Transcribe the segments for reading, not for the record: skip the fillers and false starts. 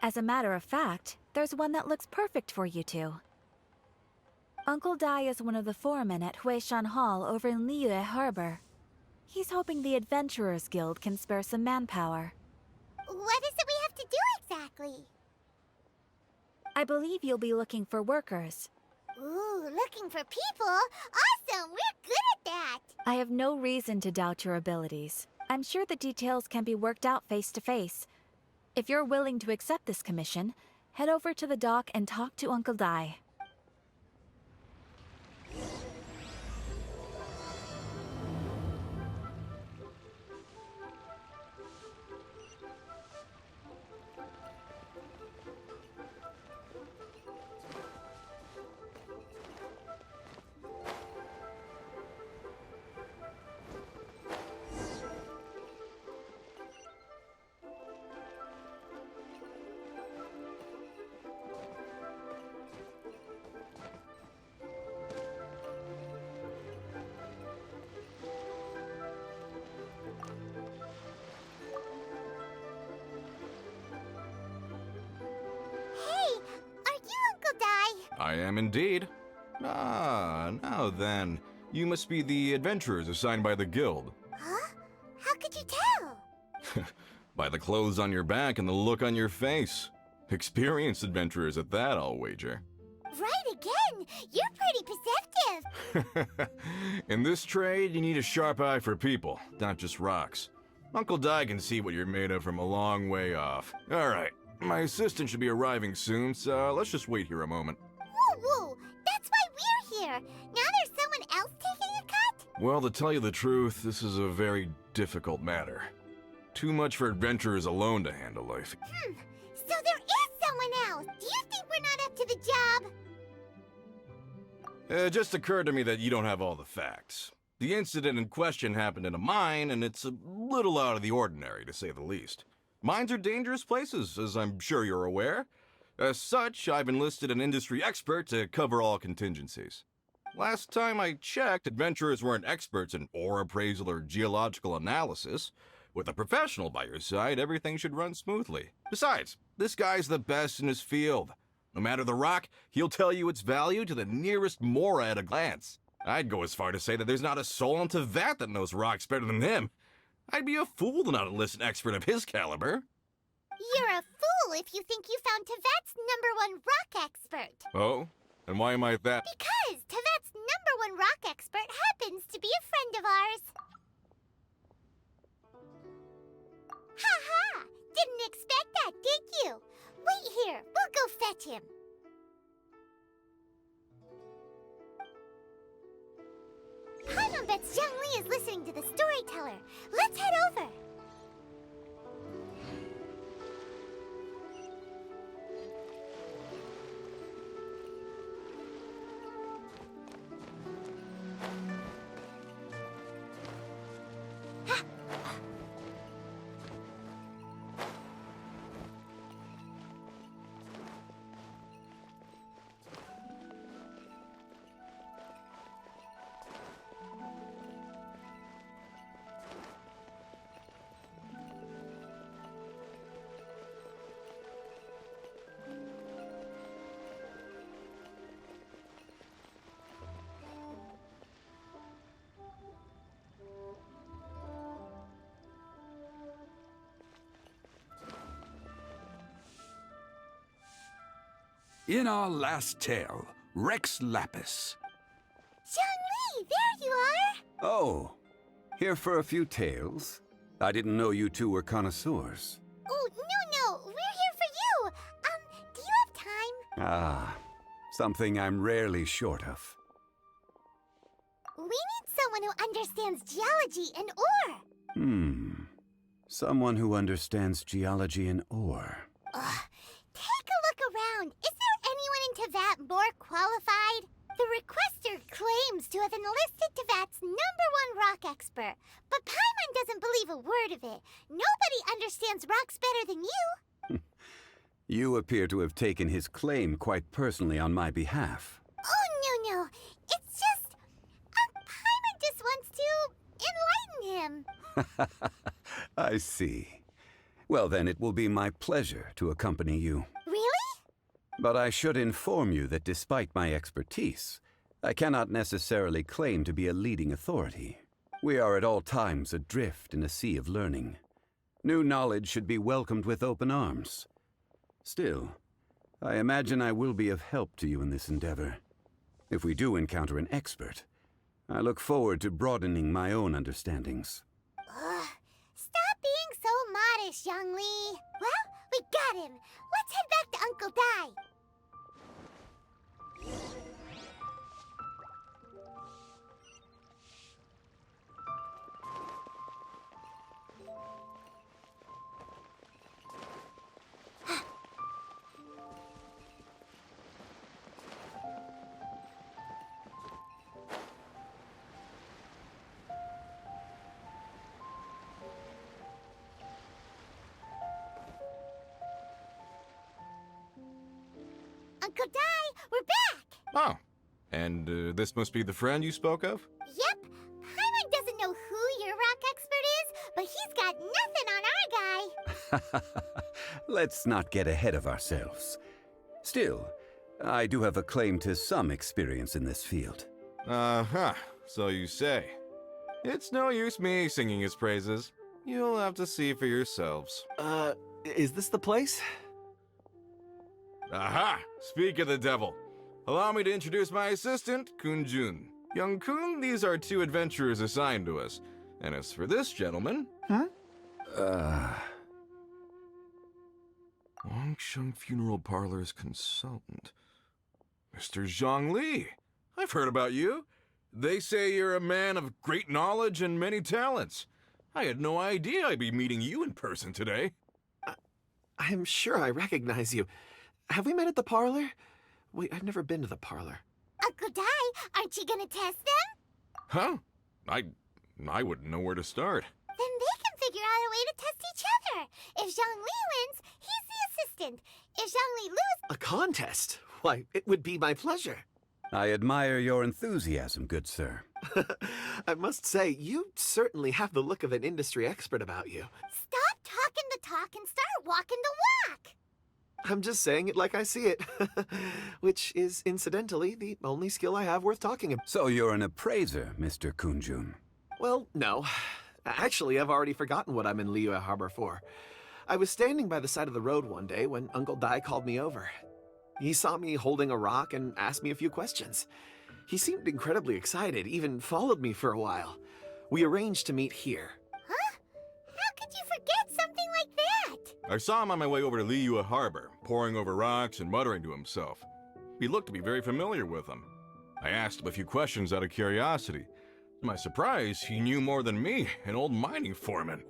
As a matter of fact, there's one that looks perfect for you two. Uncle Dai is one of the foremen at Huishan Hall over in Liyue Harbor. He's hoping the Adventurers Guild can spare some manpower. What is it we have to do exactly? I believe you'll be looking for workers. Ooh, looking for people? Awesome! We're good at that! I have no reason to doubt your abilities. I'm sure the details can be worked out face to face. If you're willing to accept this commission, head over to the dock and talk to Uncle Dai. I am indeed. Ah, now then. You must be the adventurers assigned by the guild. Huh? How could you tell? By the clothes on your back and the look on your face. Experienced adventurers at that, I'll wager. Right again! You're pretty perceptive! In this trade, you need a sharp eye for people, not just rocks. Uncle Dai can see what you're made of from a long way off. Alright, my assistant should be arriving soon, so let's just wait here a moment. Woo! That's why we're here! Now there's someone else taking a cut? Well, to tell you the truth, this is a very difficult matter. Too much for adventurers alone to handle, I think. So there is someone else! Do you think we're not up to the job? It just occurred to me that you don't have all the facts. The incident in question happened in a mine, and it's a little out of the ordinary, to say the least. Mines are dangerous places, as I'm sure you're aware. As such, I've enlisted an industry expert to cover all contingencies. Last time I checked, adventurers weren't experts in ore appraisal or geological analysis. With a professional by your side, everything should run smoothly. Besides, this guy's the best in his field. No matter the rock, he'll tell you its value to the nearest mora at a glance. I'd go as far to say that there's not a soul in Teyvat that knows rocks better than him. I'd be a fool to not enlist an expert of his caliber. You're a fool if you think you found Teyvat's #1 rock expert. Oh? And why am I that? Because Teyvat's #1 rock expert happens to be a friend of ours. Ha! Didn't expect that, did you? Wait here, we'll go fetch him. Paimon bets Zhongli is listening to the storyteller. Let's head over. In our last tale, Rex Lapis. Zhongli, there you are! Oh, here for a few tales? I didn't know you two were connoisseurs. Oh, no, we're here for you! Do you have time? Ah, something I'm rarely short of. We need someone who understands geology and ore! Someone who understands geology and ore. Take a look around. Is there anyone in Teyvat more qualified? The requester claims to have enlisted Teyvat's #1 rock expert, but Paimon doesn't believe a word of it. Nobody understands rocks better than you. You appear to have taken his claim quite personally on my behalf. Oh, no. It's just... Paimon just wants to enlighten him. I see. Well, then it will be my pleasure to accompany you. Really? But I should inform you that despite my expertise, I cannot necessarily claim to be a leading authority. We are at all times adrift in a sea of learning. New knowledge should be welcomed with open arms. Still, I imagine I will be of help to you in this endeavor. If we do encounter an expert, I look forward to broadening my own understandings. Ugh. Stop being so modest, Zhongli. Well, we got him. Let's head back to Uncle Dai. Uncle Dai, we're back! Oh, and this must be the friend you spoke of? Yep. Paimon doesn't know who your rock expert is, but he's got nothing on our guy. Let's not get ahead of ourselves. Still, I do have a claim to some experience in this field. Uh-huh, so you say. It's no use me singing his praises. You'll have to see for yourselves. Is this the place? Aha! Speak of the devil. Allow me to introduce my assistant, Kunjun. Young Kun, these are two adventurers assigned to us. And as for this gentleman... Longsheng Funeral Parlor's consultant. Mr. Zhongli. I've heard about you. They say you're a man of great knowledge and many talents. I had no idea I'd be meeting you in person today. I'm sure I recognize you. Have we met at the parlor? Wait, I've never been to the parlor. Uncle Dai, aren't you gonna test them? Huh? I wouldn't know where to start. Then they can figure out a way to test each other. If Zhongli wins, he's the assistant. If Zhongli loses... A contest? Why, it would be my pleasure. I admire your enthusiasm, good sir. I must say, you certainly have the look of an industry expert about you. Stop talking the talk and start walking the walk. I'm just saying it like I see it. Which is, incidentally, the only skill I have worth talking about. So you're an appraiser, Mr. Kunjun. Well, no. Actually, I've already forgotten what I'm in Liyue Harbor for. I was standing by the side of the road one day when Uncle Dai called me over. He saw me holding a rock and asked me a few questions. He seemed incredibly excited, even followed me for a while. We arranged to meet here. Huh? How could you forget something like that? I saw him on my way over to Liyue Harbor, poring over rocks and muttering to himself. He looked to be very familiar with them. I asked him a few questions out of curiosity. To my surprise, he knew more than me, an old mining foreman.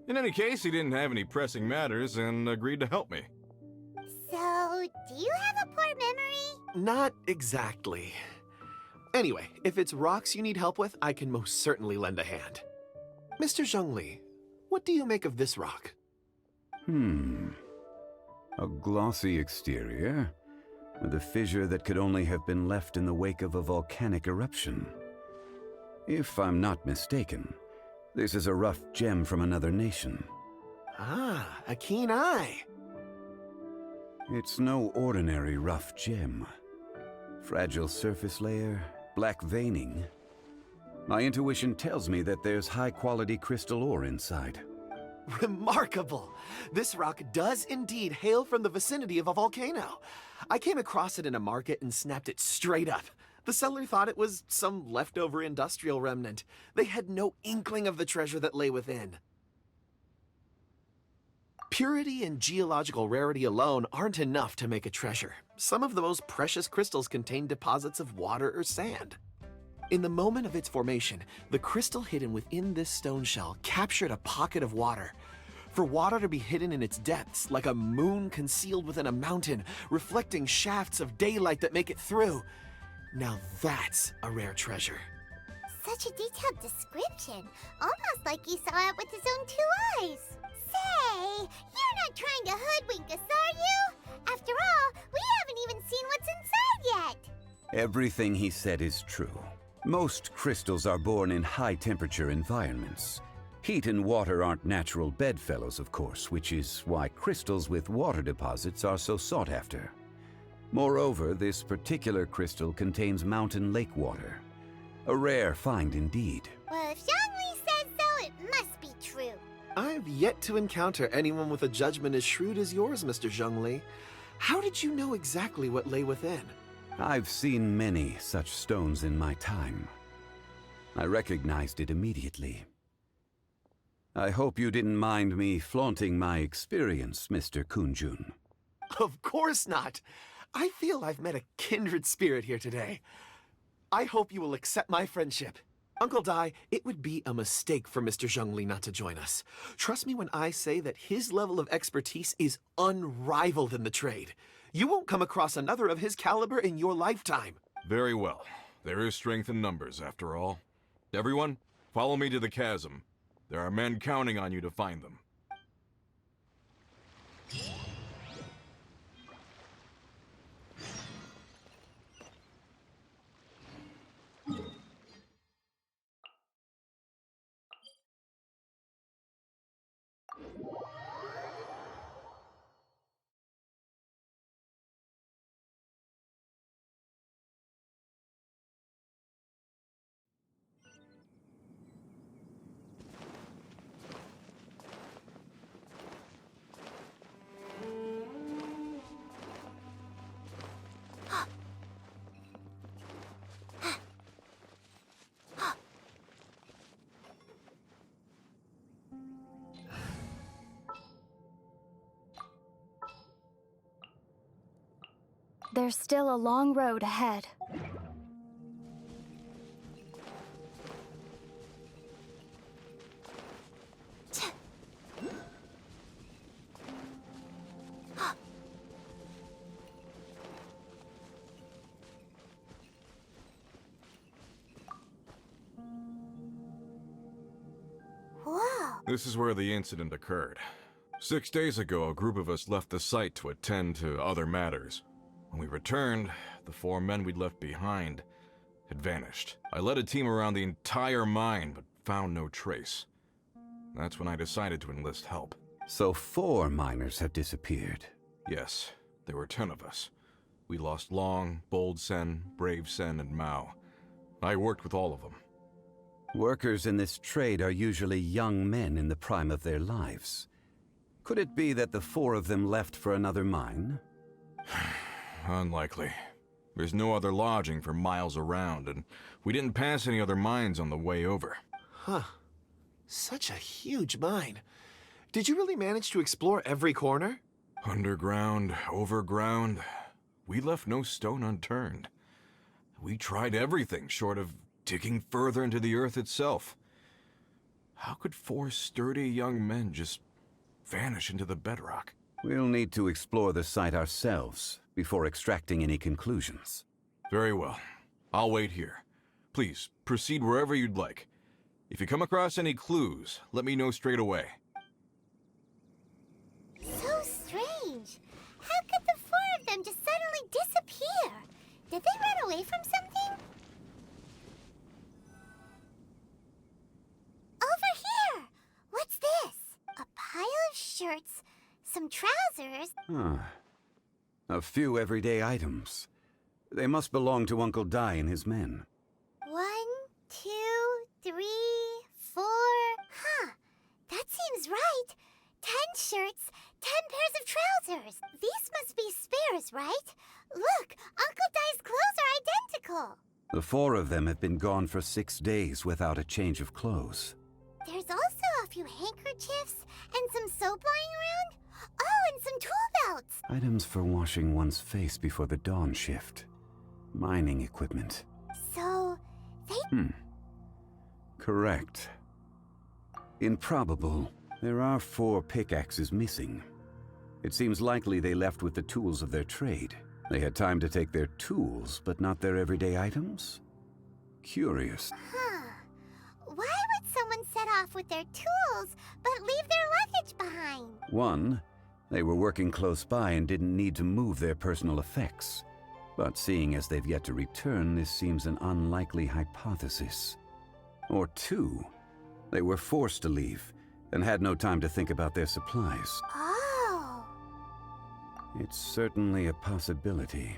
In any case, he didn't have any pressing matters and agreed to help me. So, do you have a poor memory? Not exactly. Anyway, if it's rocks you need help with, I can most certainly lend a hand. Mr. Zhongli, what do you make of this rock? A glossy exterior, with a fissure that could only have been left in the wake of a volcanic eruption. If I'm not mistaken, this is a rough gem from another nation. Ah, a keen eye. It's no ordinary rough gem. Fragile surface layer, black veining. My intuition tells me that there's high-quality crystal ore inside. Remarkable! This rock does indeed hail from the vicinity of a volcano. I came across it in a market and snapped it straight up. The seller thought it was some leftover industrial remnant. They had no inkling of the treasure that lay within. Purity and geological rarity alone aren't enough to make a treasure. Some of the most precious crystals contain deposits of water or sand. In the moment of its formation, the crystal hidden within this stone shell captured a pocket of water. For water to be hidden in its depths, like a moon concealed within a mountain, reflecting shafts of daylight that make it through. Now that's a rare treasure. Such a detailed description. Almost like he saw it with his own 2 eyes. Say, you're not trying to hoodwink us, are you? After all, we haven't even seen what's inside yet. Everything he said is true. Most crystals are born in high-temperature environments. Heat and water aren't natural bedfellows, of course, which is why crystals with water deposits are so sought after. Moreover, this particular crystal contains mountain lake water. A rare find indeed. Well, if Zhongli says so, it must be true. I've yet to encounter anyone with a judgment as shrewd as yours, Mr. Zhongli. How did you know exactly what lay within? I've seen many such stones in my time. I recognized it immediately. I hope you didn't mind me flaunting my experience, Mr. Kunjun. Of course not. I feel I've met a kindred spirit here today. I hope you will accept my friendship. Uncle Dai, it would be a mistake for Mr. Zhongli not to join us. Trust me when I say that his level of expertise is unrivaled in the trade. You won't come across another of his caliber in your lifetime. Very well. There is strength in numbers, after all. Everyone, follow me to the chasm. There are men counting on you to find them. There's still a long road ahead. Whoa. This is where the incident occurred. 6 days ago, a group of us left the site to attend to other matters. When we returned, the 4 men we'd left behind had vanished. I led a team around the entire mine, but found no trace. That's when I decided to enlist help. So 4 miners have disappeared. Yes, there were 10 of us. We lost Long, Bold Sen, Brave Sen, and Mao. I worked with all of them. Workers in this trade are usually young men in the prime of their lives. Could it be that the 4 of them left for another mine? Unlikely. There's no other lodging for miles around, and we didn't pass any other mines on the way over. Huh. Such a huge mine. Did you really manage to explore every corner? Underground, overground, we left no stone unturned. We tried everything short of digging further into the earth itself. How could 4 sturdy young men just vanish into the bedrock? We'll need to explore the site ourselves before extracting any conclusions. Very well. I'll wait here. Please, proceed wherever you'd like. If you come across any clues, let me know straight away. So strange. How could the 4 of them just suddenly disappear? Did they run away from something? Over here! What's this? A pile of shirts, some trousers. A few everyday items. They must belong to Uncle Dai and his men. 1, 2, 3, 4. Huh. That seems right. 10 shirts, 10 pairs of trousers. These must be spares, right? Look, Uncle Dai's clothes are identical. The 4 of them have been gone for 6 days without a change of clothes. There's also a few handkerchiefs and some soap lying around. Oh, and some tool belts. Items for washing one's face before the dawn shift. Mining equipment. So, they... Correct. Improbable. There are 4 pickaxes missing. It seems likely they left with the tools of their trade. They had time to take their tools, but not their everyday items? Curious. Huh. Why would someone set off with their tools, but leave their luggage behind? 1, they were working close by and didn't need to move their personal effects. But seeing as they've yet to return, this seems an unlikely hypothesis. Or 2, They were forced to leave and had no time to think about their supplies. Oh. It's certainly a possibility.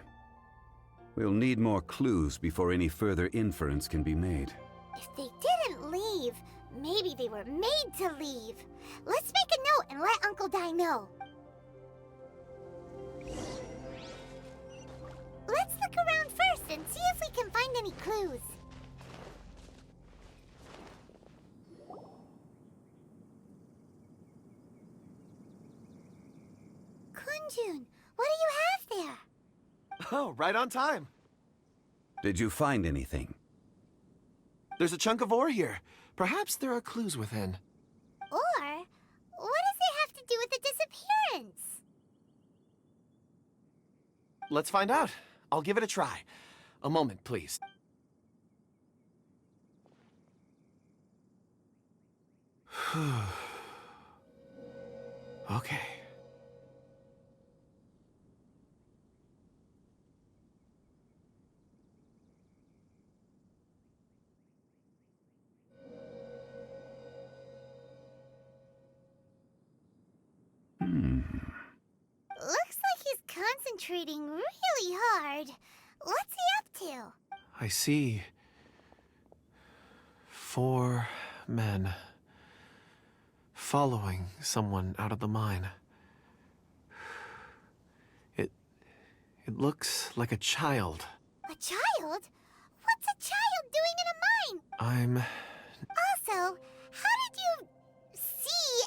We'll need more clues before any further inference can be made. If they didn't leave, maybe they were made to leave. Let's make a note and let Uncle Dai know. Let's look around first and see if we can find any clues. Kunjun, what do you have there? Oh, right on time. Did you find anything? There's a chunk of ore here. Perhaps there are clues within. Or, what does it have to do with the disappearance? Let's find out. I'll give it a try. A moment, please. Okay. Looks like he's concentrating really hard. What's he up to? I see 4 men following someone out of the mine. It looks like a child. A child? What's a child doing in a mine? I'm... Also, how did you see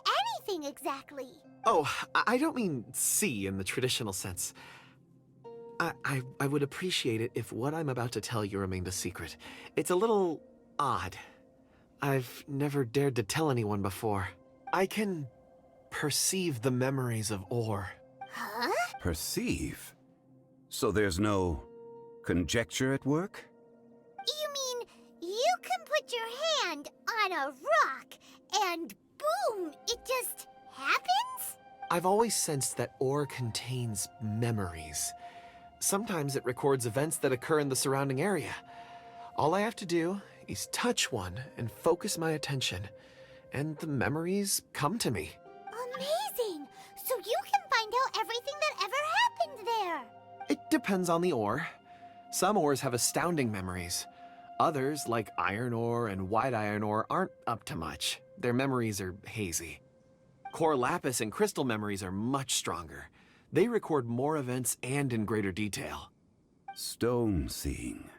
anything exactly? Oh, I don't mean see in the traditional sense. I would appreciate it if what I'm about to tell you remained a secret. It's a little odd. I've never dared to tell anyone before. I can perceive the memories of ore. Huh? Perceive? So there's no conjecture at work? You mean you can put your hand on a rock and boom, it just happens? I've always sensed that ore contains memories. Sometimes it records events that occur in the surrounding area. All I have to do is touch one and focus my attention, and the memories come to me. Amazing! So you can find out everything that ever happened there. It depends on the ore. Some ores have astounding memories. Others, like iron ore and white iron ore, aren't up to much. Their memories are hazy. Core lapis and crystal memories are much stronger. They record more events and in greater detail. Stone seeing.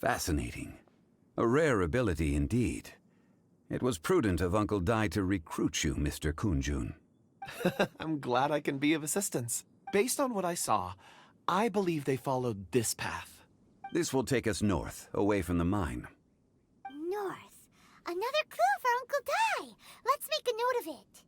Fascinating. A rare ability indeed. It was prudent of Uncle Dai to recruit you, Mr. Kunjun. I'm glad I can be of assistance. Based on what I saw, I believe they followed this path. This will take us north, away from the mine. North. Another clue for Uncle Dai. Let's make a note of it.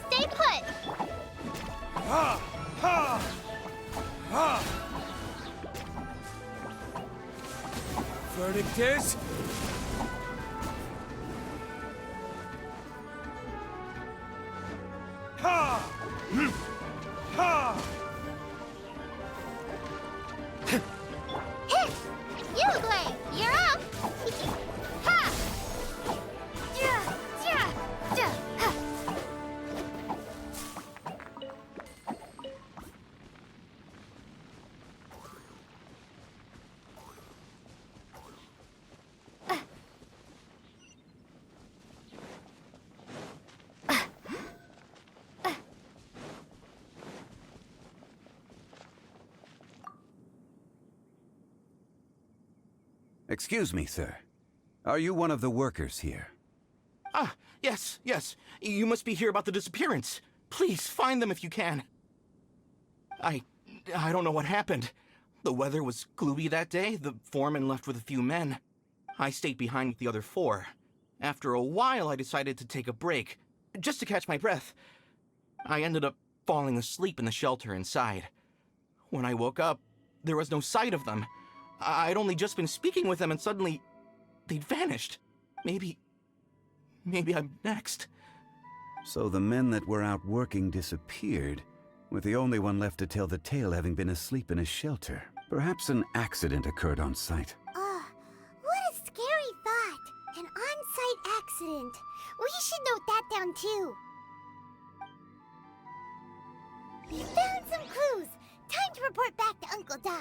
Stay put! Verdict is... Ha! Ha! You, Blade! You're up! Ha! Ja, ja, ja, ha. Excuse me, sir. Are you one of the workers here? Ah, yes. You must be here about the disappearance. Please, find them if you can. I don't know what happened. The weather was gloomy that day. The foreman left with a few men. I stayed behind with the other 4. After a while, I decided to take a break, just to catch my breath. I ended up falling asleep in the shelter inside. When I woke up, there was no sight of them. I'd only just been speaking with them and suddenly they'd vanished. Maybe I'm next. So the men that were out working disappeared, with the only one left to tell the tale having been asleep in a shelter. Perhaps an accident occurred on site. What a scary thought. An on-site accident. We should note that down too. We found some clues. Time to report back to Uncle Di.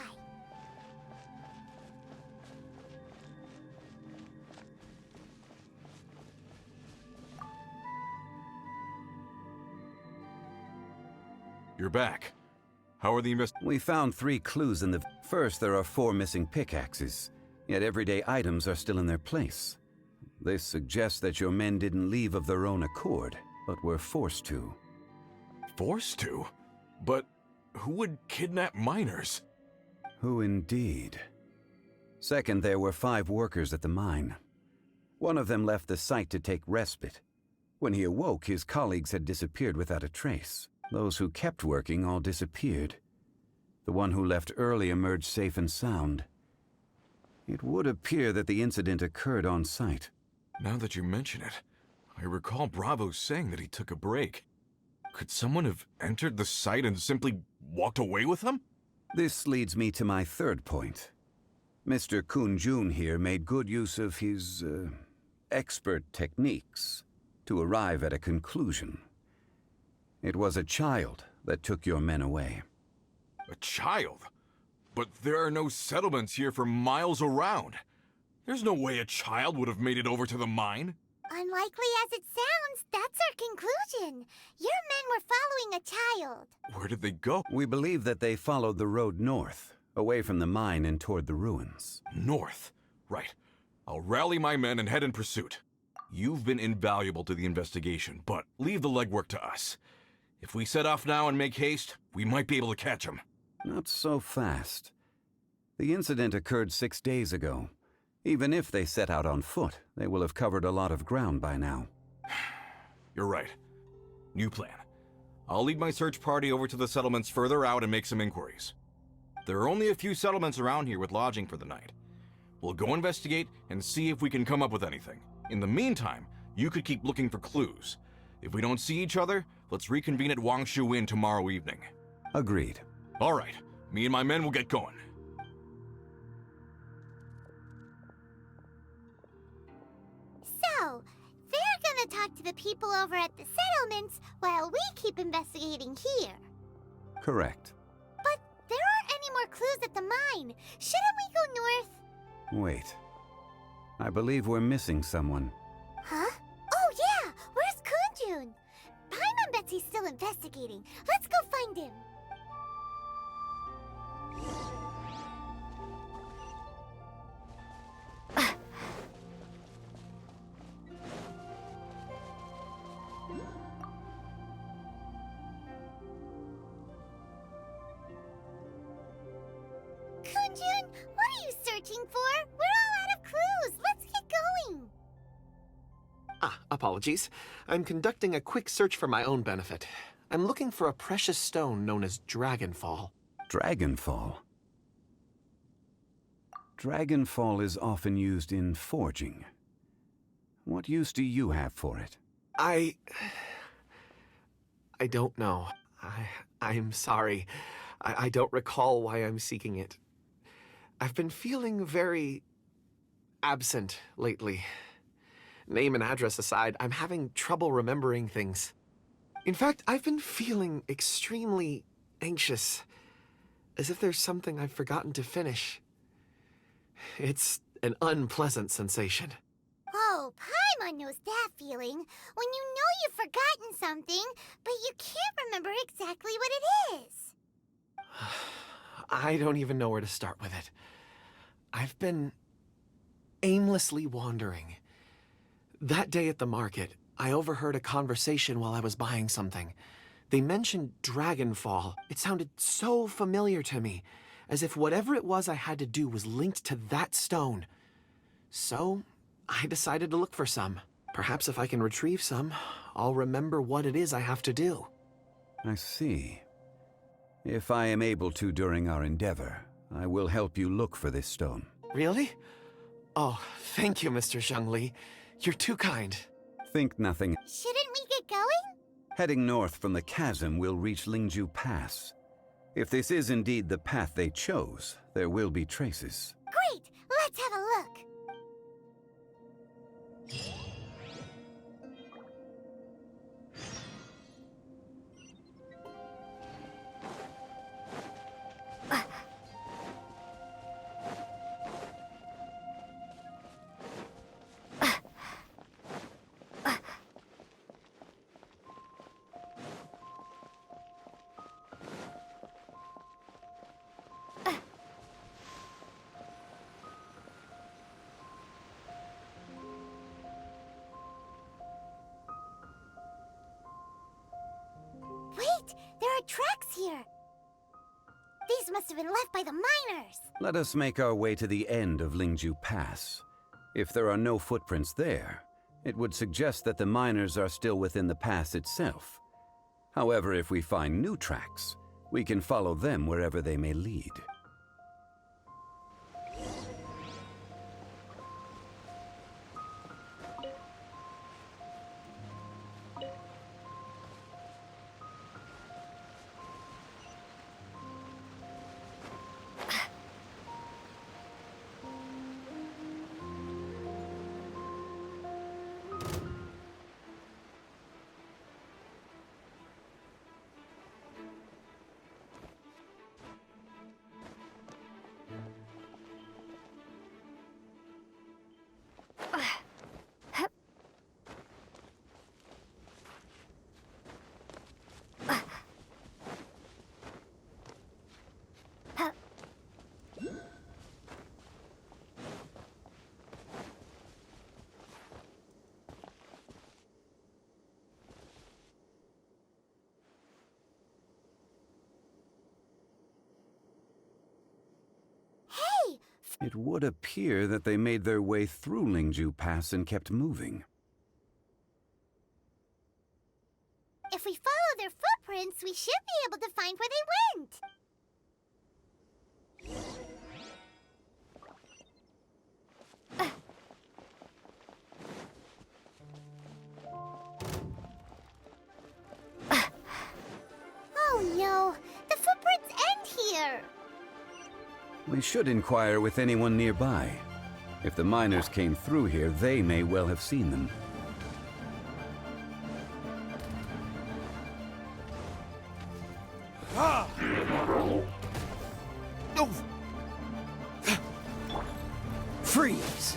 You're back. How are the We found 3 clues in the... First, there are 4 missing pickaxes, yet everyday items are still in their place. This suggests that your men didn't leave of their own accord, but were forced to. Forced to? But who would kidnap miners? Who indeed? Second, there were 5 workers at the mine. One of them left the site to take respite. When he awoke, his colleagues had disappeared without a trace. Those who kept working all disappeared. The one who left early emerged safe and sound. It would appear that the incident occurred on site. Now that you mention it, I recall Bravo saying that he took a break. Could someone have entered the site and simply walked away with them? This leads me to my third point. Mr. Kun-jun here made good use of his, expert techniques to arrive at a conclusion. It was a child that took your men away. A child? But there are no settlements here for miles around. There's no way a child would have made it over to the mine. Unlikely as it sounds, that's our conclusion. Your men were following a child. Where did they go? We believe that they followed the road north, away from the mine and toward the ruins. North. Right. I'll rally my men and head in pursuit. You've been invaluable to the investigation, but leave the legwork to us. If we set off now and make haste, we might be able to catch them. Not so fast. The incident occurred 6 days ago. Even if they set out on foot, they will have covered a lot of ground by now. You're right. New plan. I'll lead my search party over to the settlements further out and make some inquiries. There are only a few settlements around here with lodging for the night. We'll go investigate and see if we can come up with anything. In the meantime, you could keep looking for clues. If we don't see each other, let's reconvene at Wangshu Inn tomorrow evening. Agreed. All right. Me and my men will get going. So, they're gonna talk to the people over at the settlements while we keep investigating here. Correct. But there aren't any more clues at the mine. Shouldn't we go north? Wait. I believe we're missing someone. Huh? Oh yeah! Where's Kunjun? Paimon bets he's still investigating. Let's go find him. Kunjun, what are you searching for? We're all out of clues. Let's get going. Apologies. I'm conducting a quick search for my own benefit. I'm looking for a precious stone known as Dragonfall. Dragonfall. Dragonfall is often used in forging. What use do you have for it? I don't know. I'm sorry. I don't recall why I'm seeking it. I've been feeling very absent lately. Name and address aside, I'm having trouble remembering things. In fact, I've been feeling extremely anxious, as if there's something I've forgotten to finish. It's an unpleasant sensation. Oh, Paimon knows that feeling. When you know you've forgotten something, but you can't remember exactly what it is. I don't even know where to start with it. I've been aimlessly wandering. That day at the market, I overheard a conversation while I was buying something. They mentioned Dragonfall. It sounded so familiar to me, as if whatever it was I had to do was linked to that stone. So, I decided to look for some. Perhaps if I can retrieve some, I'll remember what it is I have to do. I see. If I am able to during our endeavor, I will help you look for this stone. Really? Oh, thank you, Mr. Zhongli. You're too kind. Think nothing. Shouldn't we get going? Heading north from the chasm, we'll reach Lingju Pass. If this is indeed the path they chose, there will be traces. Great! Let's have a look. Wait! There are tracks here! These must have been left by the miners! Let us make our way to the end of Lingju Pass. If there are no footprints there, it would suggest that the miners are still within the pass itself. However, if we find new tracks, we can follow them wherever they may lead. It would appear that they made their way through Lingju Pass and kept moving. If we follow their footprints, we should be able to find where they went! Oh no! The footprints end here! We should inquire with anyone nearby. If the miners came through here, they may well have seen them. Freeze!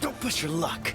Don't push your luck.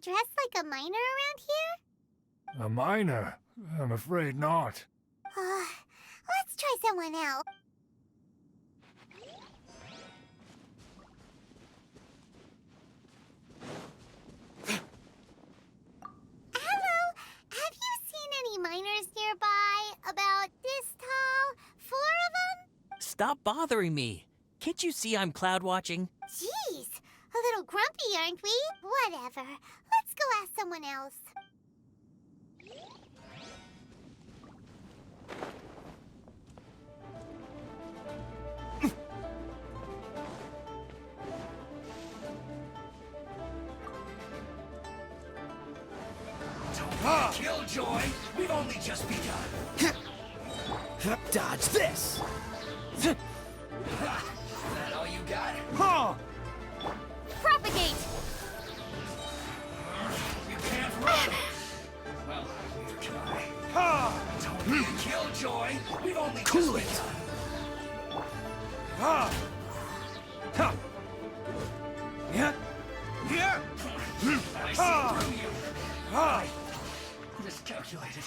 Dressed like a miner around here? A miner? I'm afraid not. Let's try someone else. Hello? Have you seen any miners nearby? About this tall? 4 of them? Stop bothering me. Can't you see I'm cloud watching? Jeez, a little grumpy, aren't we? Whatever. Let's go ask someone else. Killjoy, we've only just begun. Dodge this! Is that all you got? Huh! Propagate! over tonight. Don't be a killjoy. We've only just begun. I see through you. I miscalculated.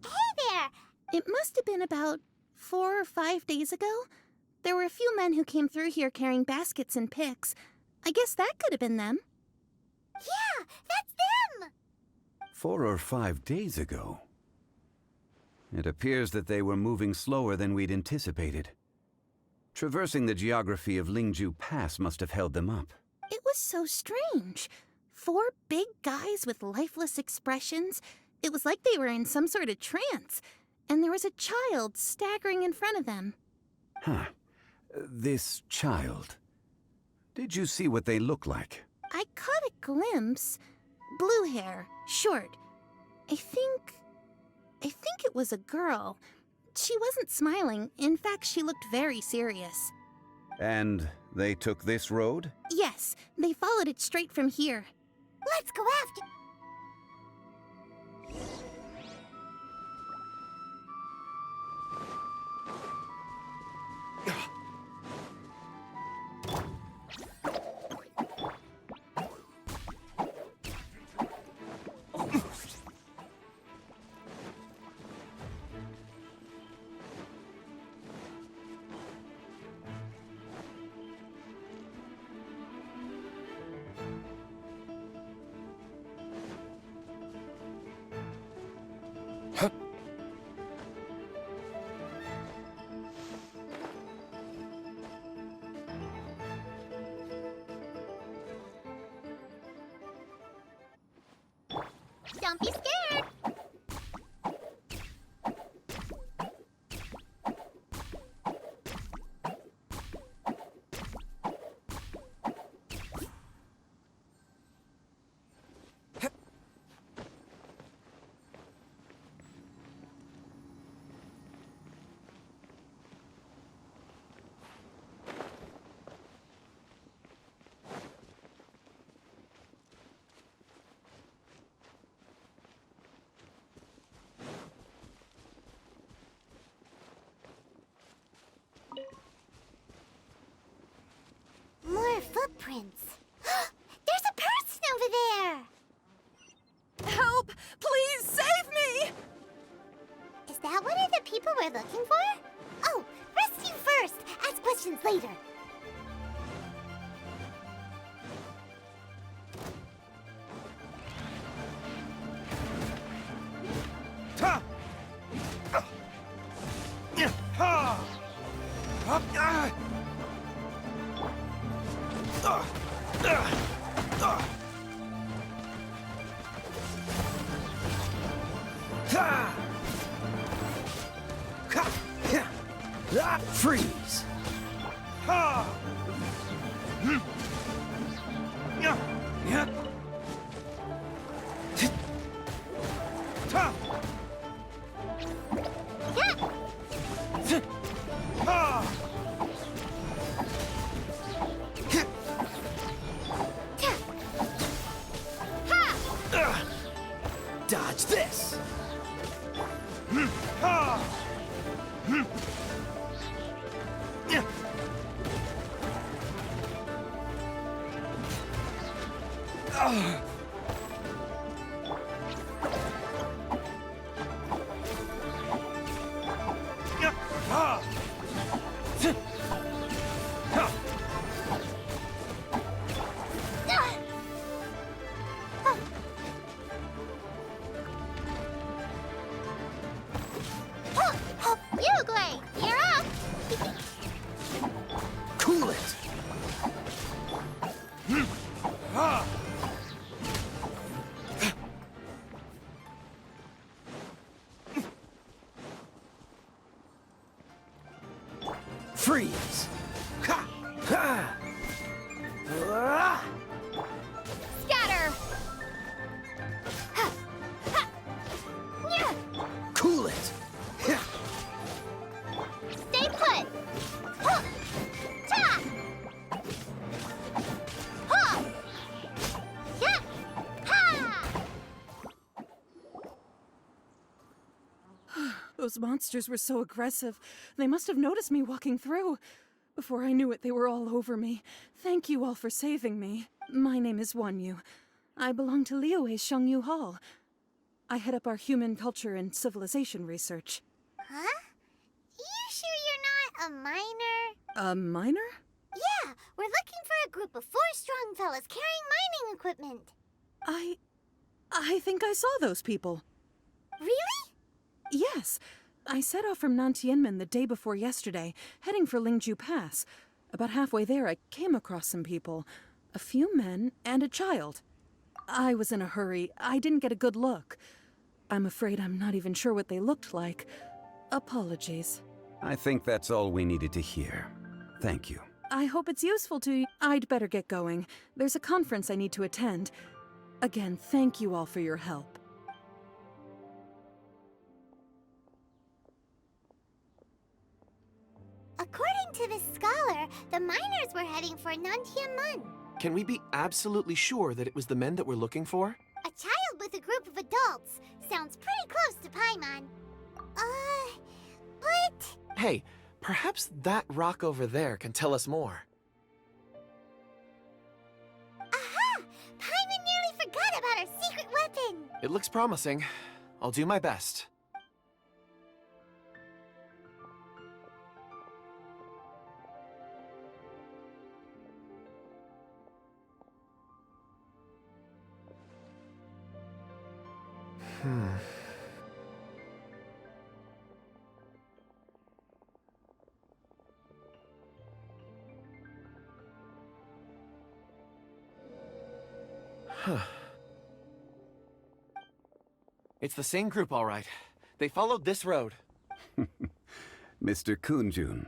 Hey there! It must have been about 4 or 5 days ago. There were a few men who came through here carrying baskets and picks. I guess that could have been them. Yeah, that's them! 4 or 5 days ago. It appears that they were moving slower than we'd anticipated. Traversing the geography of Lingju Pass must have held them up. It was so strange. 4 big guys with lifeless expressions. It was like they were in some sort of trance. And there was a child staggering in front of them. Huh. This child. Did you see what they look like? I caught a glimpse. Blue hair, short. I think it was a girl. She wasn't smiling. In fact, she looked very serious. And they took this road? Yes, they followed it straight from here. Let's go after... Don't be scared! More footprints. There's a person over there! Help! Please save me! Is that one of the people we're looking for? Oh, rescue first! Ask questions later. Freeze! Dodge this! Uruguay, you're up! Cool it! Those monsters were so aggressive. They must have noticed me walking through. Before I knew it, they were all over me. Thank you all for saving me. My name is Wanyu. I belong to Liyue's Shangyu Hall. I head up our human culture and civilization research. Huh? You sure you're not a miner? A miner? Yeah, we're looking for a group of 4 strong fellas carrying mining equipment. I think I saw those people. Really? Yes. I set off from Nantianmen the day before yesterday, heading for Lingju Pass. About halfway there, I came across some people. A few men and a child. I was in a hurry. I didn't get a good look. I'm afraid I'm not even sure what they looked like. Apologies. I think that's all we needed to hear. Thank you. I hope it's useful to you. I'd better get going. There's a conference I need to attend. Again, thank you all for your help. According to this scholar, the miners were heading for Nantianmen. Can we be absolutely sure that it was the men that we're looking for? A child with a group of adults. Sounds pretty close to Paimon. But... Hey, perhaps that rock over there can tell us more. Aha! Paimon nearly forgot about our secret weapon! It looks promising. I'll do my best. It's the same group, all right. They followed this road. Mr. Kunjun,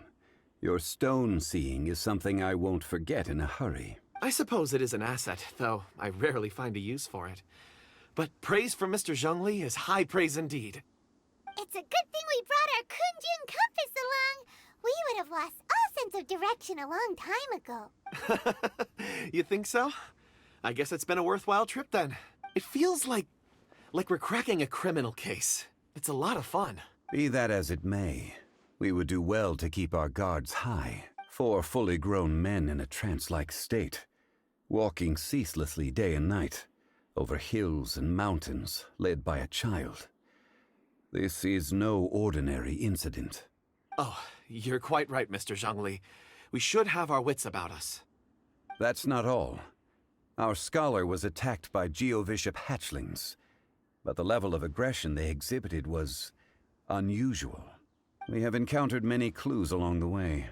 your stone seeing is something I won't forget in a hurry. I suppose it is an asset, though I rarely find a use for it. But praise from Mr. Zhongli is high praise indeed. It's a good thing we brought our Kunjun compass along. We would have lost all sense of direction a long time ago. You think so? I guess it's been a worthwhile trip then. It feels like we're cracking a criminal case. It's a lot of fun. Be that as it may, we would do well to keep our guards high. 4 fully grown men in a trance-like state, walking ceaselessly day and night, over hills and mountains, led by a child. This is no ordinary incident. Oh, you're quite right, Mr. Zhongli. We should have our wits about us. That's not all. Our scholar was attacked by Geovishap hatchlings, but the level of aggression they exhibited was unusual. We have encountered many clues along the way.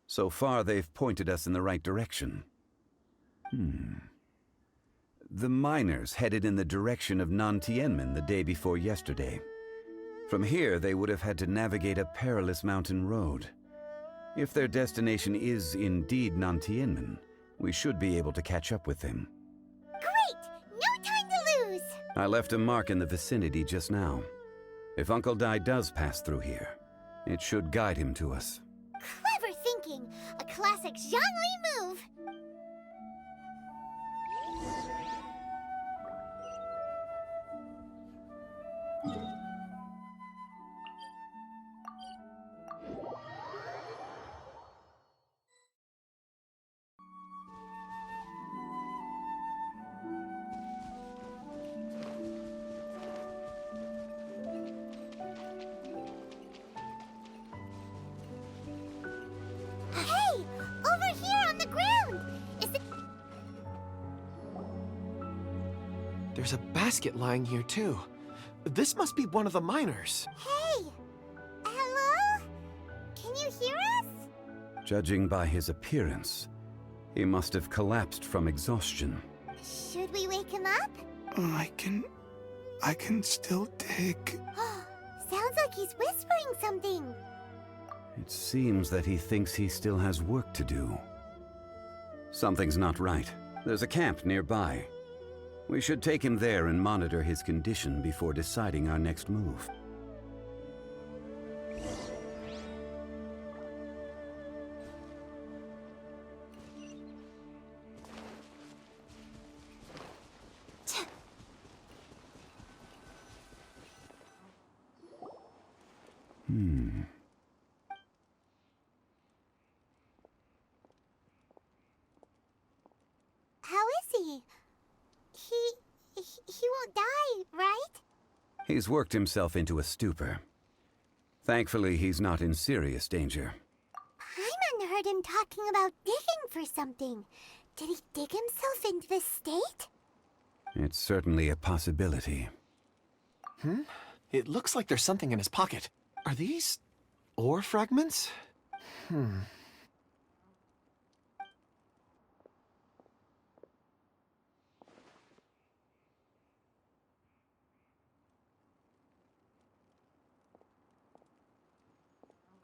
So far, they've pointed us in the right direction. The miners headed in the direction of Nantianmen the day before yesterday. From here, they would have had to navigate a perilous mountain road. If their destination is indeed Nantianmen, we should be able to catch up with them. Great! No time to lose! I left a mark in the vicinity just now. If Uncle Dai does pass through here, it should guide him to us. Clever thinking! A classic Zhongli move! Hey! Over here on the ground! Is it... There's a basket lying here, too. This must be one of the miners. Hey! Hello? Can you hear us? Judging by his appearance, he must have collapsed from exhaustion. Should we wake him up? I can still dig. Sounds like he's whispering something. It seems that he thinks he still has work to do. Something's not right. There's a camp nearby. We should take him there and monitor his condition before deciding our next move. Zhongli. He won't die, right? He's worked himself into a stupor. Thankfully, he's not in serious danger. Paimon heard him talking about digging for something. Did he dig himself into this state? It's certainly a possibility. It looks like there's something in his pocket. Are these ore fragments?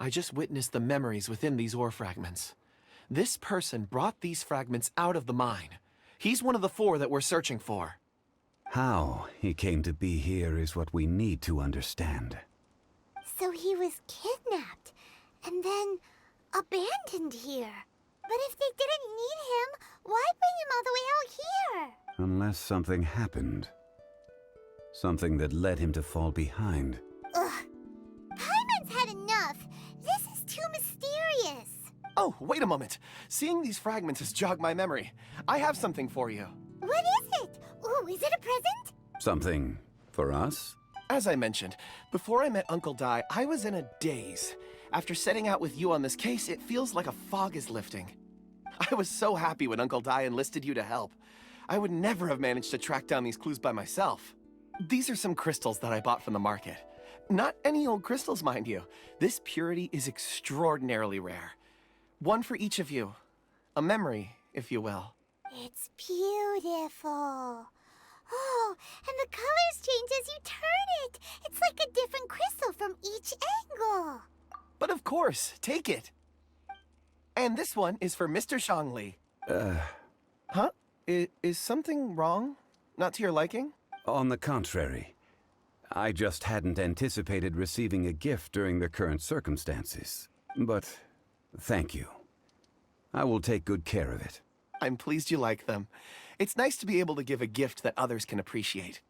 I just witnessed the memories within these ore fragments. This person brought these fragments out of the mine. He's one of the 4 that we're searching for. How he came to be here is what we need to understand. So he was kidnapped, and then abandoned here. But if they didn't need him, why bring him all the way out here? Unless something happened. Something that led him to fall behind. Ugh. Paimon's had enough. This is too mysterious. Oh, wait a moment. Seeing these fragments has jogged my memory. I have something for you. What is it? Ooh, is it a present? Something for us? As I mentioned, before I met Uncle Dai, I was in a daze. After setting out with you on this case, it feels like a fog is lifting. I was so happy when Uncle Dai enlisted you to help. I would never have managed to track down these clues by myself. These are some crystals that I bought from the market. Not any old crystals, mind you. This purity is extraordinarily rare. One for each of you. A memory, if you will. It's beautiful. Oh, and the colors change as you turn it. It's like a different crystal from each angle. But of course, take it. And this one is for Mr. Zhongli. Huh? Is something wrong? Not to your liking? On the contrary. I just hadn't anticipated receiving a gift during the current circumstances. But thank you. I will take good care of it. I'm pleased you like them. It's nice to be able to give a gift that others can appreciate.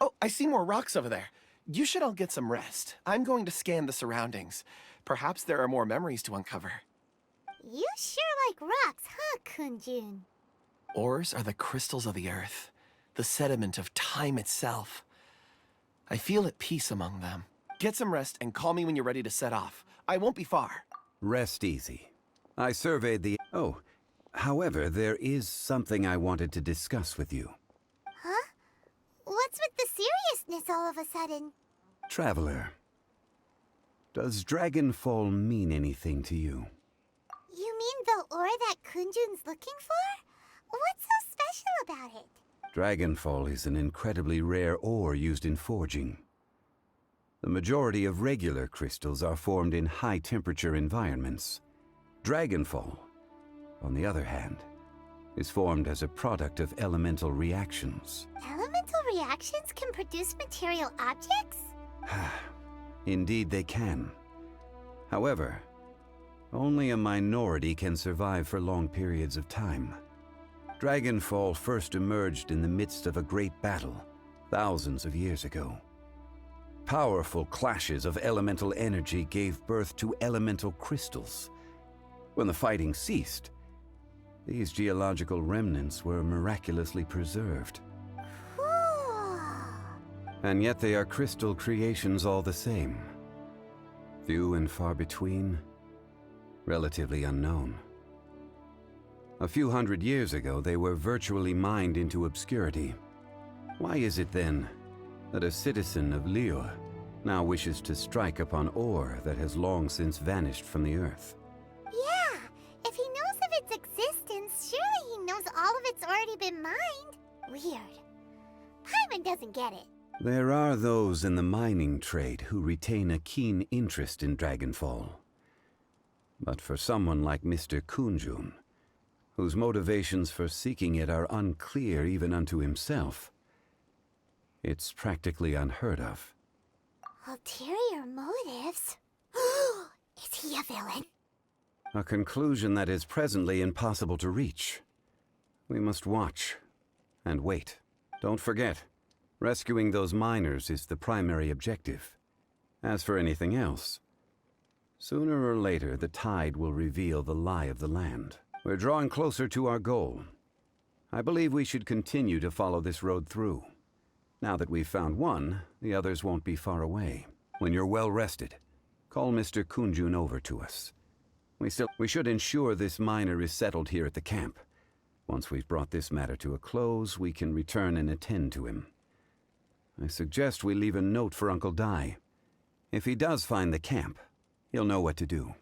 Oh, I see more rocks over there. You should all get some rest. I'm going to scan the surroundings. Perhaps there are more memories to uncover. You sure like rocks, huh, Kunjun? Ores are the crystals of the earth, the sediment of time itself. I feel at peace among them. Get some rest and call me when you're ready to set off. I won't be far. Rest easy. I surveyed the... Oh, however, there is something I wanted to discuss with you. Huh? What's with the seriousness all of a sudden? Traveler, does Dragonfall mean anything to you? You mean the ore that Kunjun's looking for? What's so special about it? Dragonfall is an incredibly rare ore used in forging. The majority of regular crystals are formed in high-temperature environments. Dragonfall, on the other hand, is formed as a product of elemental reactions. Elemental reactions can produce material objects? Indeed they can. However, only a minority can survive for long periods of time. Dragonfall first emerged in the midst of a great battle, thousands of years ago. Powerful clashes of elemental energy gave birth to elemental crystals. When the fighting ceased, these geological remnants were miraculously preserved. Cool. And yet they are crystal creations all the same. Few and far between, relatively unknown. A few hundred years ago, they were virtually mined into obscurity. Why is it then that a citizen of Liyue now wishes to strike upon ore that has long since vanished from the earth? Yeah, if he knows of its existence, surely he knows all of it's already been mined. Weird. Paimon doesn't get it. There are those in the mining trade who retain a keen interest in Dragonfall. But for someone like Mr. Kunjun, whose motivations for seeking it are unclear even unto himself, it's practically unheard of. Ulterior motives? Is he a villain? A conclusion that is presently impossible to reach. We must watch and wait. Don't forget, rescuing those miners is the primary objective. As for anything else, sooner or later the tide will reveal the lie of the land. We're drawing closer to our goal. I believe we should continue to follow this road through. Now that we've found one, the others won't be far away. When you're well rested, call Mr. Kunjun over to us. We should ensure this miner is settled here at the camp. Once we've brought this matter to a close, we can return and attend to him. I suggest we leave a note for Uncle Dai. If he does find the camp, he'll know what to do.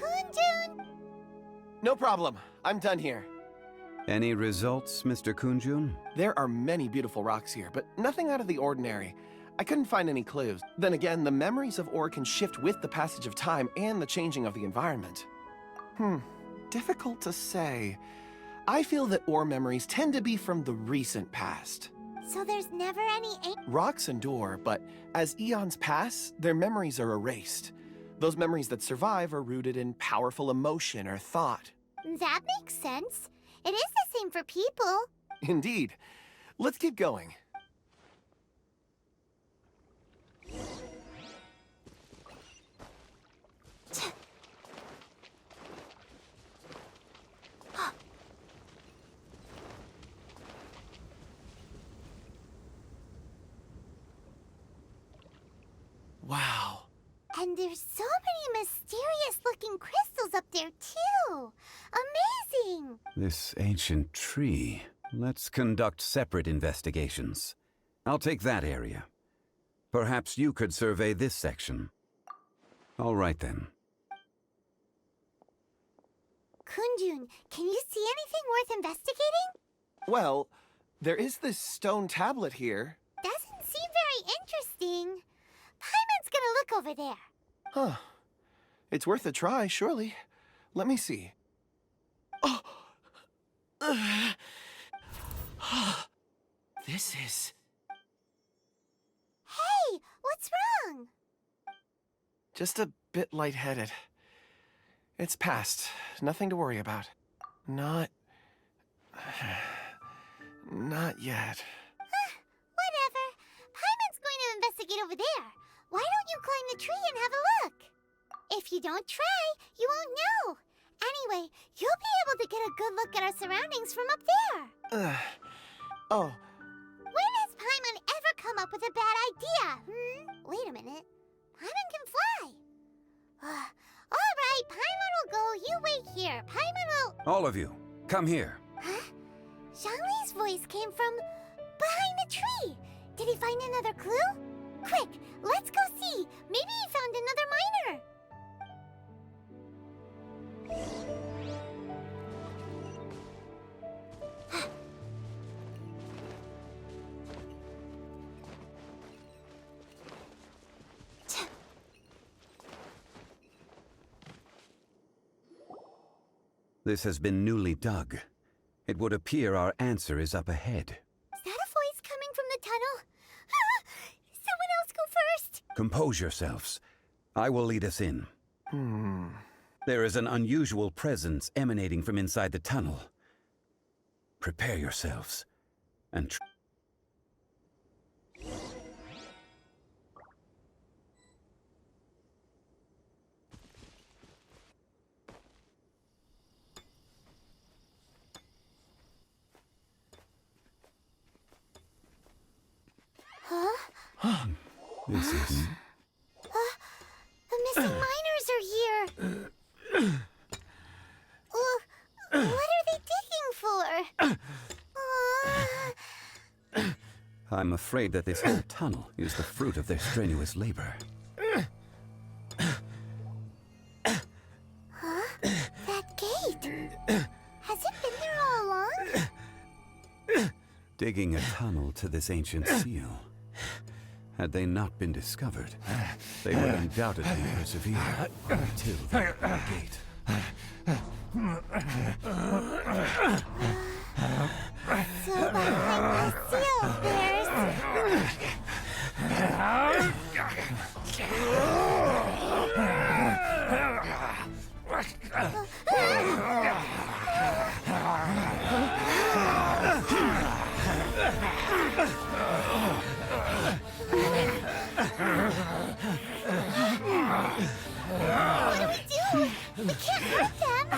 Kunjun! No problem. I'm done here. Any results, Mr. Kunjun? There are many beautiful rocks here, but nothing out of the ordinary. I couldn't find any clues. Then again, the memories of ore can shift with the passage of time and the changing of the environment. Difficult to say. I feel that ore memories tend to be from the recent past. So there's never any Rocks endure, but as eons pass, their memories are erased. Those memories that survive are rooted in powerful emotion or thought. That makes sense. It is the same for people. Indeed. Let's keep going. Wow. And there's so many mysterious-looking crystals up there, too. Amazing! This ancient tree. Let's conduct separate investigations. I'll take that area. Perhaps you could survey this section. All right, then. Kunjun, can you see anything worth investigating? Well, there is this stone tablet here. Doesn't seem very interesting. Paimon's gonna look over there. Huh. It's worth a try, surely. Let me see. Oh! This is... Hey, what's wrong? just a bit lightheaded. It's past. Nothing to worry about. Not yet. Whatever. Paimon's going to investigate over there. Why don't you climb the tree and have a look? If you don't try, you won't know. Anyway, you'll be able to get a good look at our surroundings from up there. Oh. When has Paimon ever come up with a bad idea? Wait a minute. Paimon can fly. All right, Paimon will go. You wait here. Paimon will... All of you, come here. Huh? Zhongli's voice came from behind the tree. Did he find another clue? Quick, let's go see. Maybe he found another miner. This has been newly dug. It would appear our answer is up ahead. Is that a voice coming from the tunnel? Someone else go first! Compose yourselves. I will lead us in. There is an unusual presence emanating from inside the tunnel. Prepare yourselves and this is... The missing miners are here! What are they digging for? I'm afraid that this whole tunnel is the fruit of their strenuous labor. That gate! Has it been there all along? Digging a tunnel to this ancient seal. Had they not been discovered, they would undoubtedly persevere until they opened the gate. So behind the seal, there's... What do we do? We can't hurt them!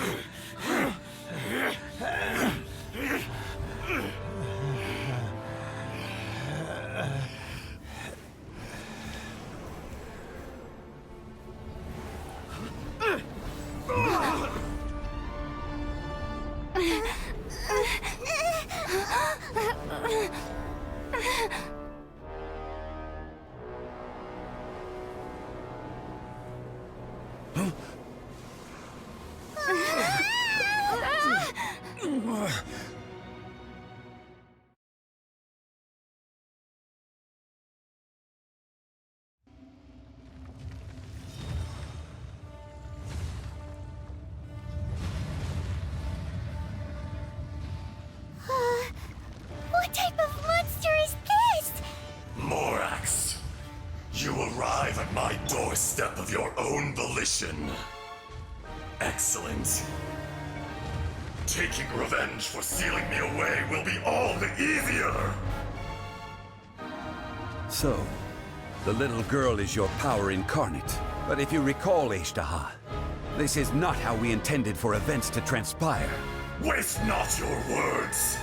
What type of monster is this? Morax, you arrive at my doorstep of your own volition. Excellent. Taking revenge for sealing me away will be all the easier! So, the little girl is your power incarnate. But if you recall, Ishtaha, this is not how we intended for events to transpire. Waste not your words!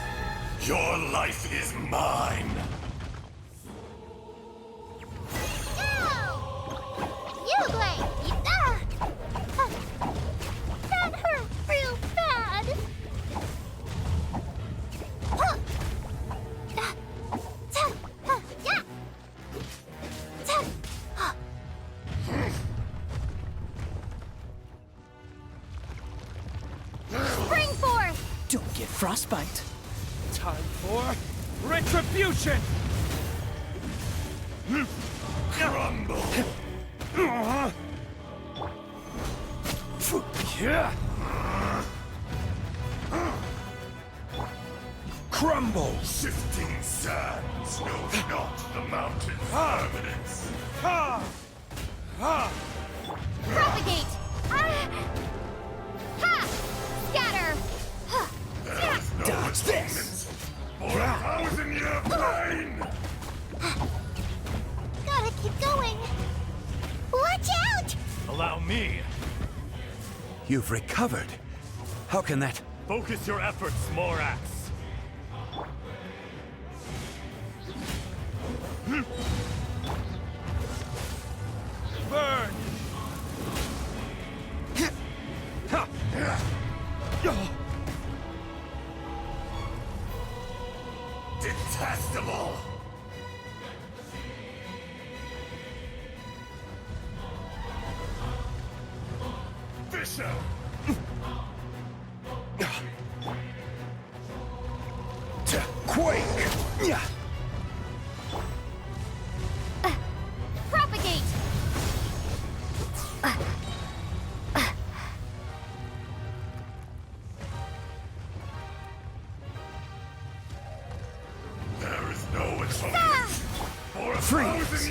Your life is mine! You Blade! That hurt real bad! Spring forth! Don't get frostbite. Time for retribution! Crumble! Crumble! Shifting sands know not the mountain's permanence. Propagate! Scatter! Dodge this! Or a house in your brain! Gotta keep going! Watch out! Allow me! You've recovered. How can that... Focus your efforts, Morax! Burn! Detestable! Fisher! Quake! Propagate! Freeze!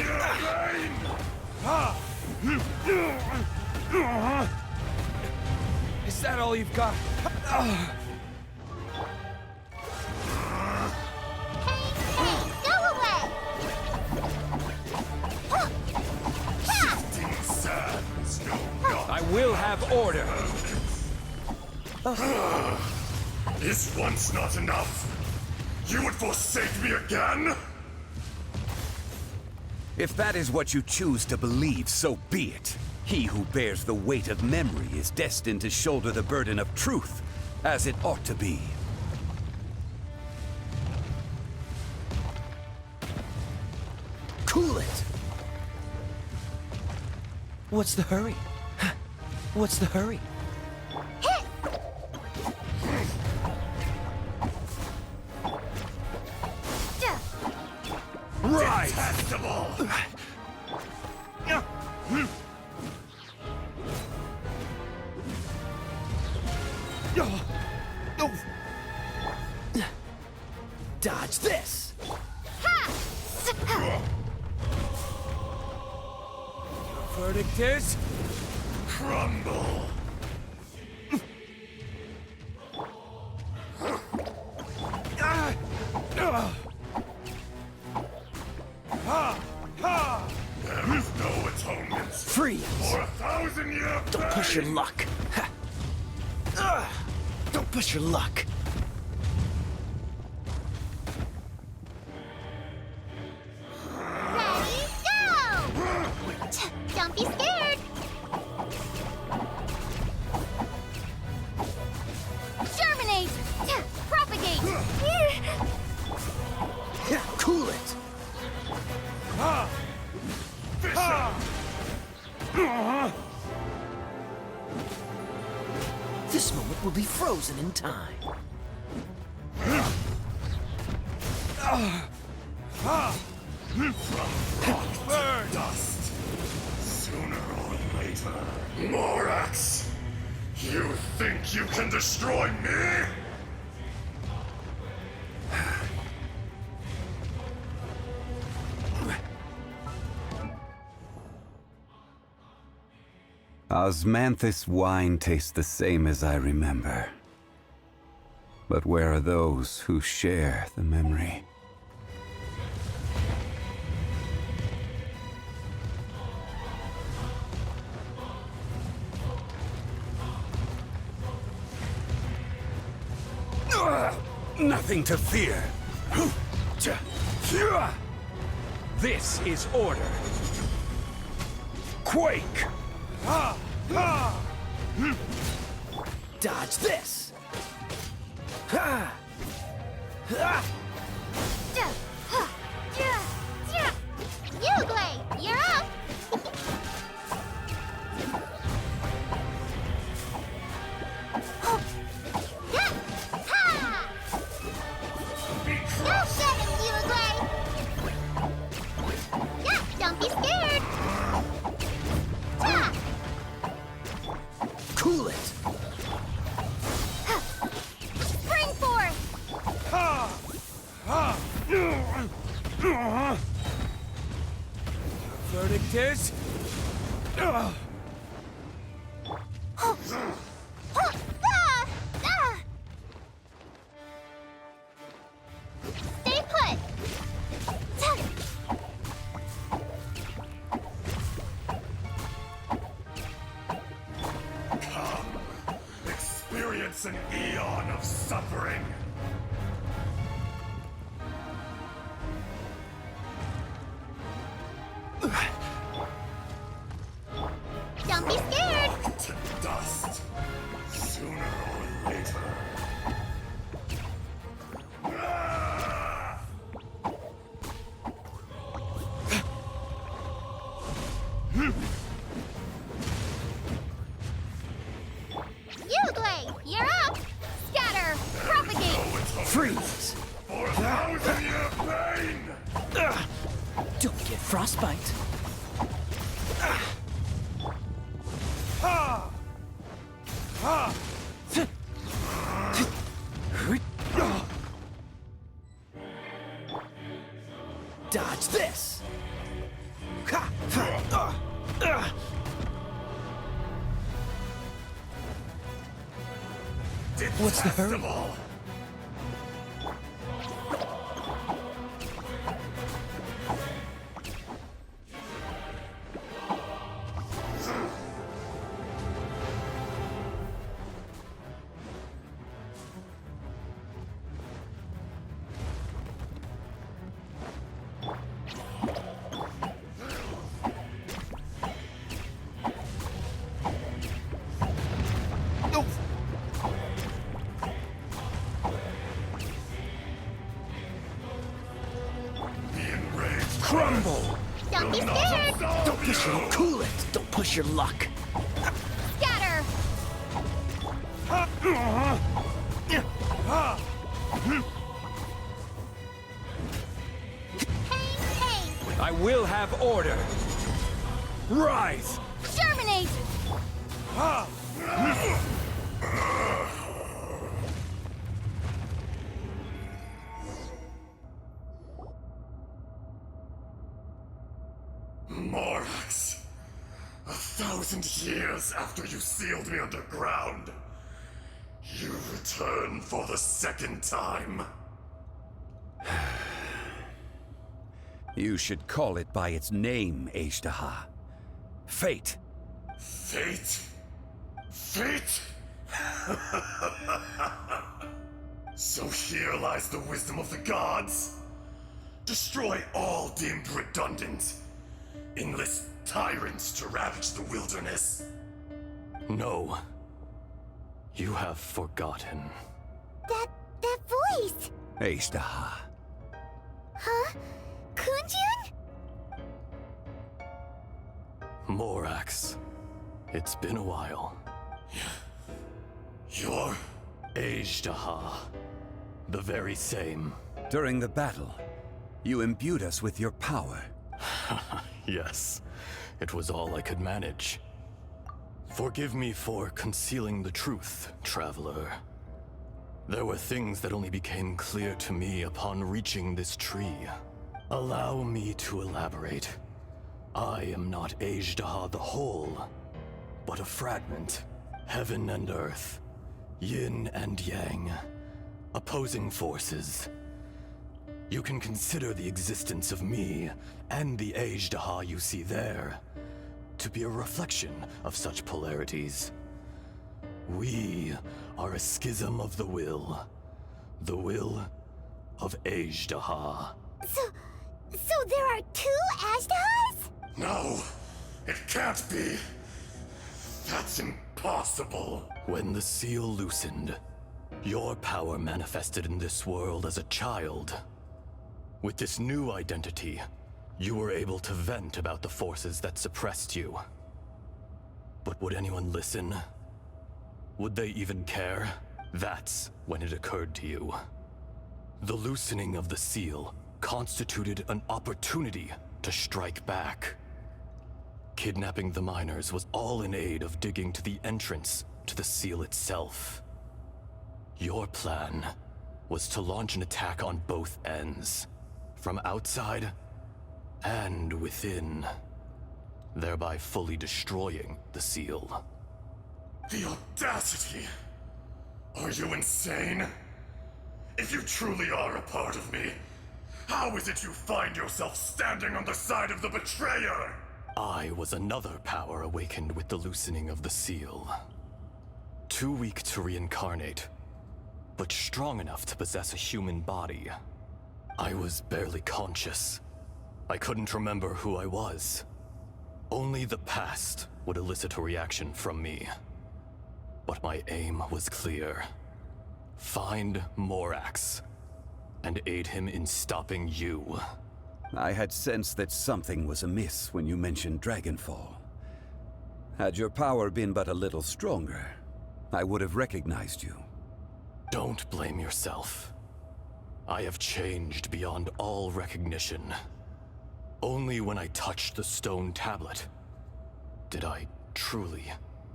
Is that all you've got? Hey, go away! I will have order. Is once not enough? You would forsake me again? If that is what you choose to believe, so be it. He who bears the weight of memory is destined to shoulder the burden of truth, as it ought to be. Cool it! What's the hurry? What's the hurry? Right! Detestable! Dodge this! Verdict is... Crumble! There is no atonement Freeze! for 1,000-year Don't push your luck. Don't push your luck. Ready, go! Don't be scared! Germinate! Propagate! Cool it! This moment will be frozen in time. Burn! Dust! Sooner or later. Morax! You think you can destroy me? Osmanthus wine tastes the same as I remember. But where are those who share the memory? Nothing to fear. This is order. Quake! Dodge this! Uglay, you're up! Go get him, Uglay! Yeah, don't be scared! Ta! Cool it! Spring forth! Verdict is... Stay put! Come, experience an eon of suffering. Don't be scared! To dust, sooner or later. Uglay, you're up! Scatter! Propagate! Freeze! For 1,000-year pain! Don't get frostbite. Dodge this! What's the hurry? Festival. Crumble! Don't be scared! Don't push your cool it! Don't push your luck! Scatter! Pain, pain! I will have order! Rise! Germinate! Morax, 1,000 years after you sealed me underground, you return for the second time. You should call it by its name, Ashtaha. Fate. Fate? Fate? So here lies the wisdom of the gods. Destroy all deemed redundant. Enlist tyrants to ravage the wilderness. No. You have forgotten. That voice! Ashtaha. Huh? Kunjun? Morax. It's been a while. You're... Ashtaha. The very same. During the battle, you imbued us with your power. Yes. It was all I could manage. Forgive me for concealing the truth, traveler. There were things that only became clear to me upon reaching this tree. Allow me to elaborate. I am not Ashtaha the whole, but a fragment. Heaven and earth, yin and yang, opposing forces. You can consider the existence of me and the Ashtaha you see there to be a reflection of such polarities. We are a schism of the will of Ashtaha. So there are two Ashtahas? No, it can't be. That's impossible. When the seal loosened, your power manifested in this world as a child. With this new identity, you were able to vent about the forces that suppressed you. But would anyone listen? Would they even care? That's when it occurred to you. The loosening of the seal constituted an opportunity to strike back. Kidnapping the miners was all in aid of digging to the entrance to the seal itself. Your plan was to launch an attack on both ends, from outside and within, thereby fully destroying the seal. The audacity! Are you insane? If you truly are a part of me, how is it you find yourself standing on the side of the betrayer? I was another power awakened with the loosening of the seal. Too weak to reincarnate, but strong enough to possess a human body. I was barely conscious. I couldn't remember who I was. Only the past would elicit a reaction from me. But my aim was clear. Find Morax, and aid him in stopping you. I had sensed that something was amiss when you mentioned Dragonfall. Had your power been but a little stronger, I would have recognized you. Don't blame yourself. I have changed beyond all recognition. Only when I touched the stone tablet did I truly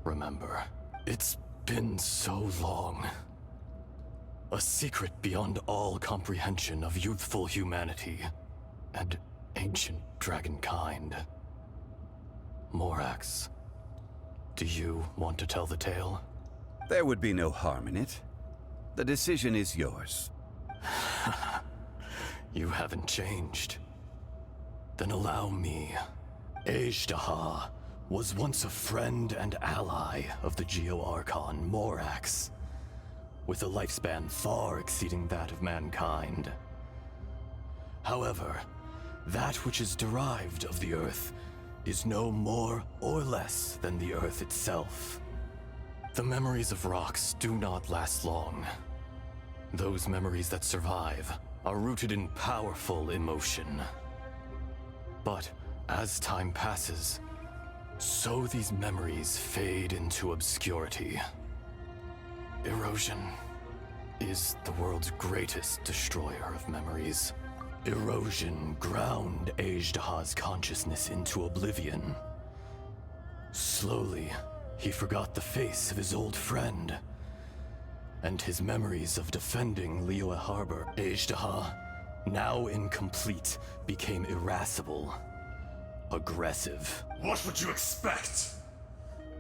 remember. It's been so long. A secret beyond all comprehension of youthful humanity and ancient dragonkind. Morax, do you want to tell the tale? There would be no harm in it. The decision is yours. You haven't changed. Then allow me. Ejdaha was once a friend and ally of the Geo-Archon Morax, with a lifespan far exceeding that of mankind. However, that which is derived of the Earth is no more or less than the Earth itself. The memories of rocks do not last long. Those memories that survive are rooted in powerful emotion. But as time passes, so these memories fade into obscurity. Erosion is the world's greatest destroyer of memories. Erosion ground Ejdaha's consciousness into oblivion. Slowly, he forgot the face of his old friend, and his memories of defending Liyue Harbor. Ejdaha, now incomplete, became irascible, aggressive. What would you expect?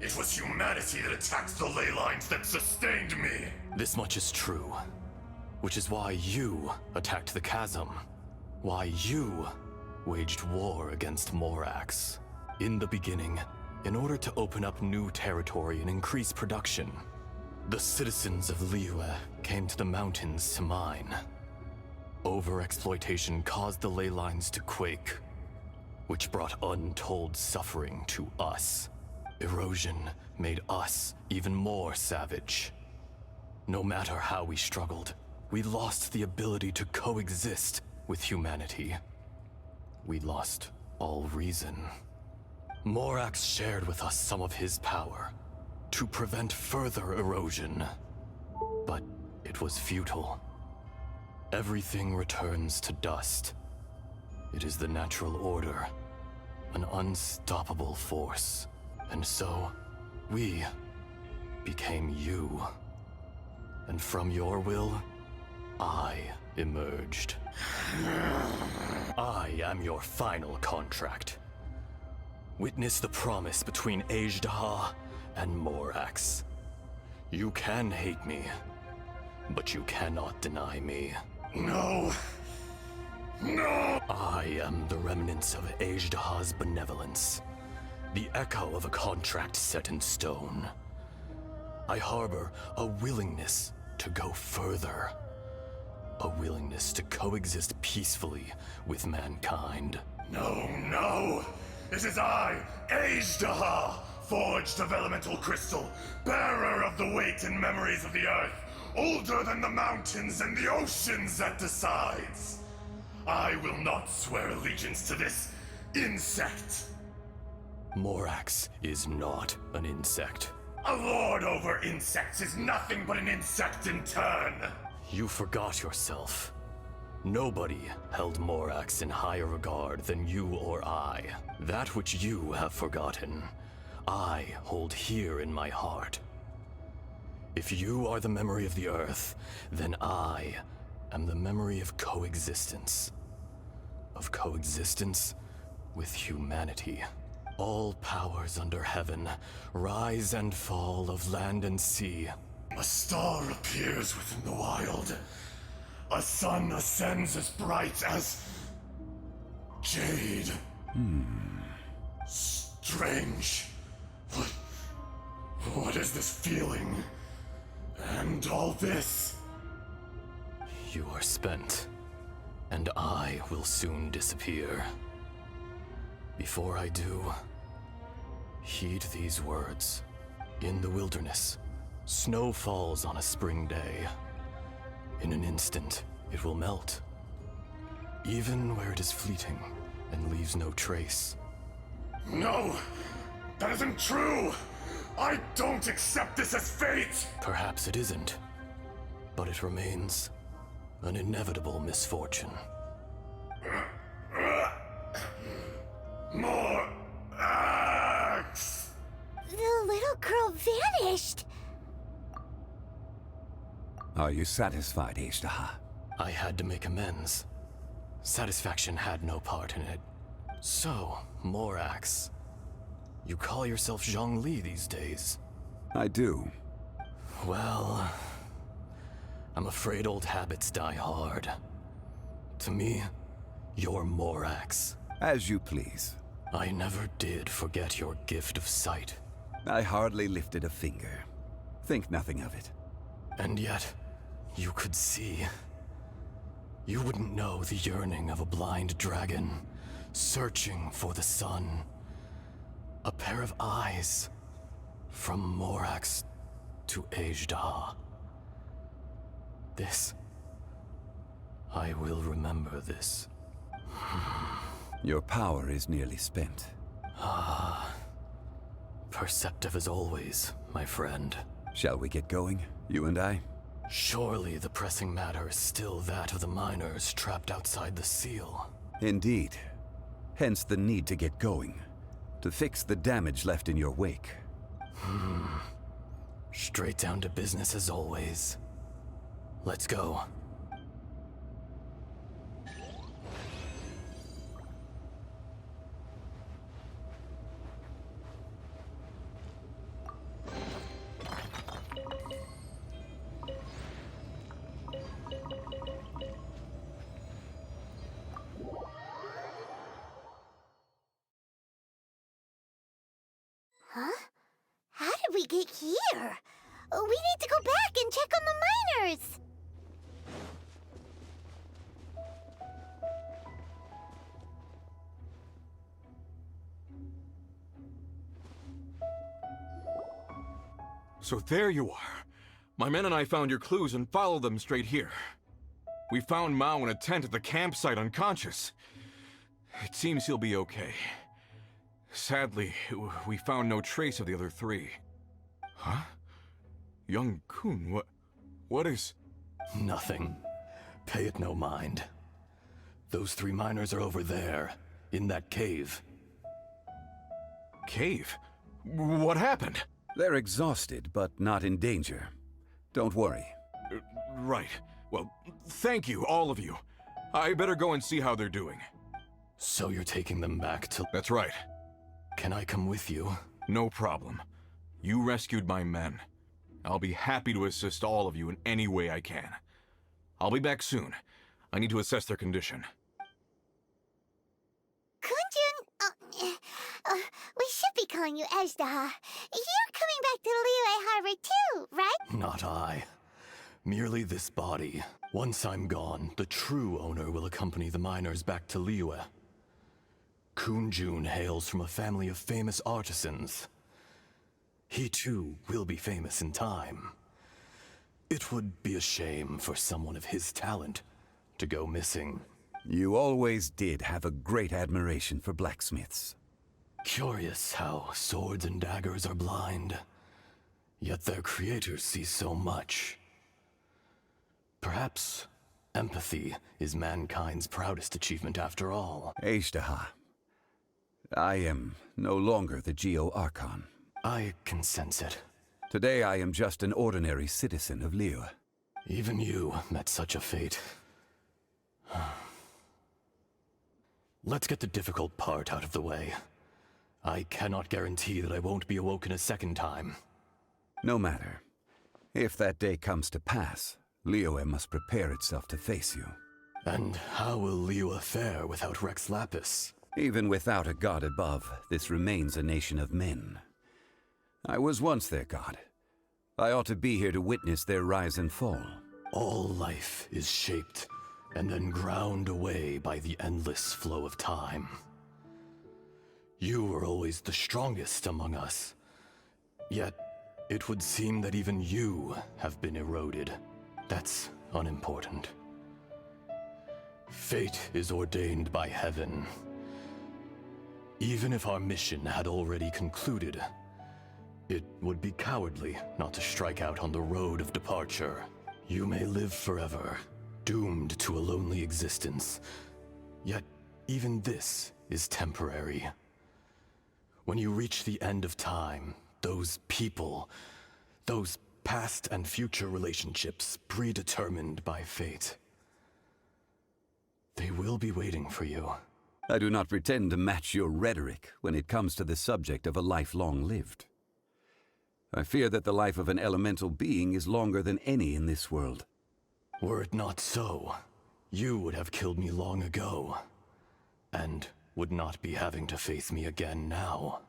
It was humanity that attacked the ley lines that sustained me. This much is true, which is why you attacked the chasm. Why you waged war against Morax. In the beginning, in order to open up new territory and increase production, the citizens of Liyue came to the mountains to mine. Overexploitation caused the ley lines to quake, which brought untold suffering to us. Erosion made us even more savage. No matter how we struggled, we lost the ability to coexist with humanity. We lost all reason. Morax shared with us some of his power to prevent further erosion, but it was futile. Everything returns to dust. It is the natural order, an unstoppable force. And so, we became you. And from your will, I emerged. I am your final contract. Witness the promise between Ejdaha and Morax. You can hate me, but you cannot deny me. No. No! I am the remnants of Ejdaha's benevolence, the echo of a contract set in stone. I harbor a willingness to go further, a willingness to coexist peacefully with mankind. No, no! It is I, Ejdaha, forged of elemental crystal, bearer of the weight and memories of the earth, older than the mountains and the oceans that decides. I will not swear allegiance to this insect. Morax is not an insect. A lord over insects is nothing but an insect in turn. You forgot yourself. Nobody held Morax in higher regard than you or I. That which you have forgotten, I hold here in my heart. If you are the memory of the Earth, then I am the memory of coexistence. Of coexistence with humanity. All powers under heaven, rise and fall of land and sea. A star appears within the wild. A sun ascends as bright as jade. Strange. What is this feeling? And all this? You are spent, and I will soon disappear. Before I do, heed these words. In the wilderness, snow falls on a spring day. In an instant, it will melt. Even where it is fleeting and leaves no trace. No! That isn't true! I don't accept this as fate! Perhaps it isn't, but it remains an inevitable misfortune. More axe! The little girl vanished! Are you satisfied, Ejdaha? I had to make amends. Satisfaction had no part in it. So, Morax, you call yourself Zhongli these days? I do. Well, I'm afraid old habits die hard. To me, you're Morax. As you please. I never did forget your gift of sight. I hardly lifted a finger. Think nothing of it. And yet, you could see. You wouldn't know the yearning of a blind dragon, searching for the sun. A pair of eyes, from Morax to Ejdah. This. I will remember this. Your power is nearly spent. Perceptive as always, my friend. Shall we get going, you and I? Surely the pressing matter is still that of the miners trapped outside the seal. Indeed. Hence the need to get going. To fix the damage left in your wake. Straight down to business as always. Let's go. Huh? How did we get here? We need to go back and check on the miners! So there you are. My men and I found your clues and followed them straight here. We found Mao in a tent at the campsite unconscious. It seems he'll be okay. Sadly, we found no trace of the other three. Huh? Young Kun, what is... Nothing. Pay it no mind. Those three miners are over there, in that cave. Cave? What happened? They're exhausted, but not in danger. Don't worry. Right. Well, thank you, all of you. I better go and see how they're doing. So you're taking them back to... That's right. Can I come with you? No problem. You rescued my men. I'll be happy to assist all of you in any way I can. I'll be back soon. I need to assess their condition. Kunjun, we should be calling you Ejdah. You're coming back to Liyue Harbor too, right? Not I. Merely this body. Once I'm gone, the true owner will accompany the miners back to Liyue. Kunjun hails from a family of famous artisans. He too will be famous in time. It would be a shame for someone of his talent to go missing. You always did have a great admiration for blacksmiths. Curious how swords and daggers are blind, yet their creators see so much. Perhaps empathy is mankind's proudest achievement after all. Ejdah, I am no longer the Geo-Archon. I can sense it. Today I am just an ordinary citizen of Liyue. Even you met such a fate. Let's get the difficult part out of the way. I cannot guarantee that I won't be awoken a second time. No matter. If that day comes to pass, Liyue must prepare itself to face you. And how will Liyue fare without Rex Lapis? Even without a god above, this remains a nation of men. I was once their god. I ought to be here to witness their rise and fall. All life is shaped and then ground away by the endless flow of time. You were always the strongest among us. Yet, it would seem that even you have been eroded. That's unimportant. Fate is ordained by heaven. Even if our mission had already concluded, it would be cowardly not to strike out on the road of departure. You may live forever, doomed to a lonely existence. Yet, even this is temporary. When you reach the end of time, those people, those past and future relationships predetermined by fate, they will be waiting for you. I do not pretend to match your rhetoric when it comes to the subject of a life long lived. I fear that the life of an elemental being is longer than any in this world. Were it not so, you would have killed me long ago, and would not be having to face me again now.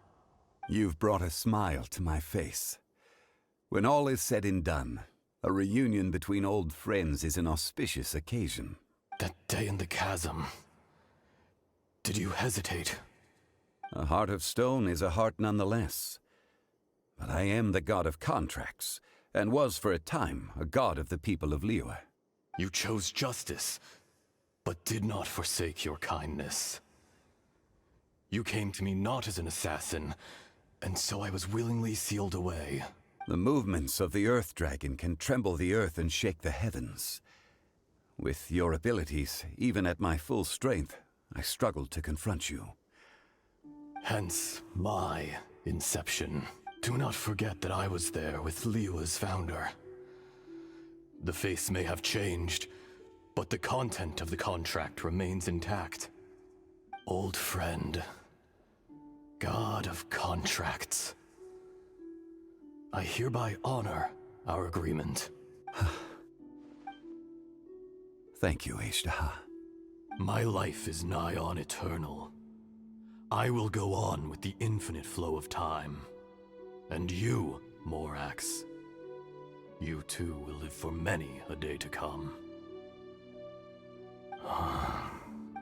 You've brought a smile to my face. When all is said and done, a reunion between old friends is an auspicious occasion. That day in the chasm, did you hesitate? A heart of stone is a heart nonetheless. But I am the god of contracts, and was for a time a god of the people of Liyue. You chose justice, but did not forsake your kindness. You came to me not as an assassin, and so I was willingly sealed away. The movements of the Earth Dragon can tremble the earth and shake the heavens. With your abilities, even at my full strength, I struggled to confront you. Hence my inception. Do not forget that I was there with Liyue's founder. The face may have changed, but the content of the contract remains intact. Old friend, god of contracts. I hereby honor our agreement. Thank you, Ashtaha. My life is nigh on eternal. I will go on with the infinite flow of time. And you, Morax, you too will live for many a day to come.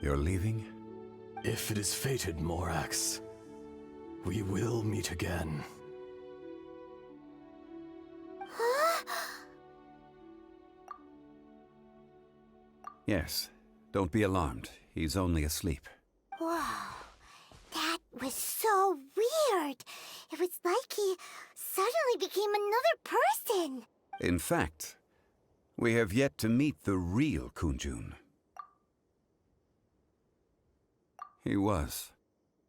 You're leaving? If it is fated, Morax, we will meet again. Yes. Don't be alarmed. He's only asleep. Whoa. That was so weird. It was like he suddenly became another person. In fact, we have yet to meet the real Kunjun. He was.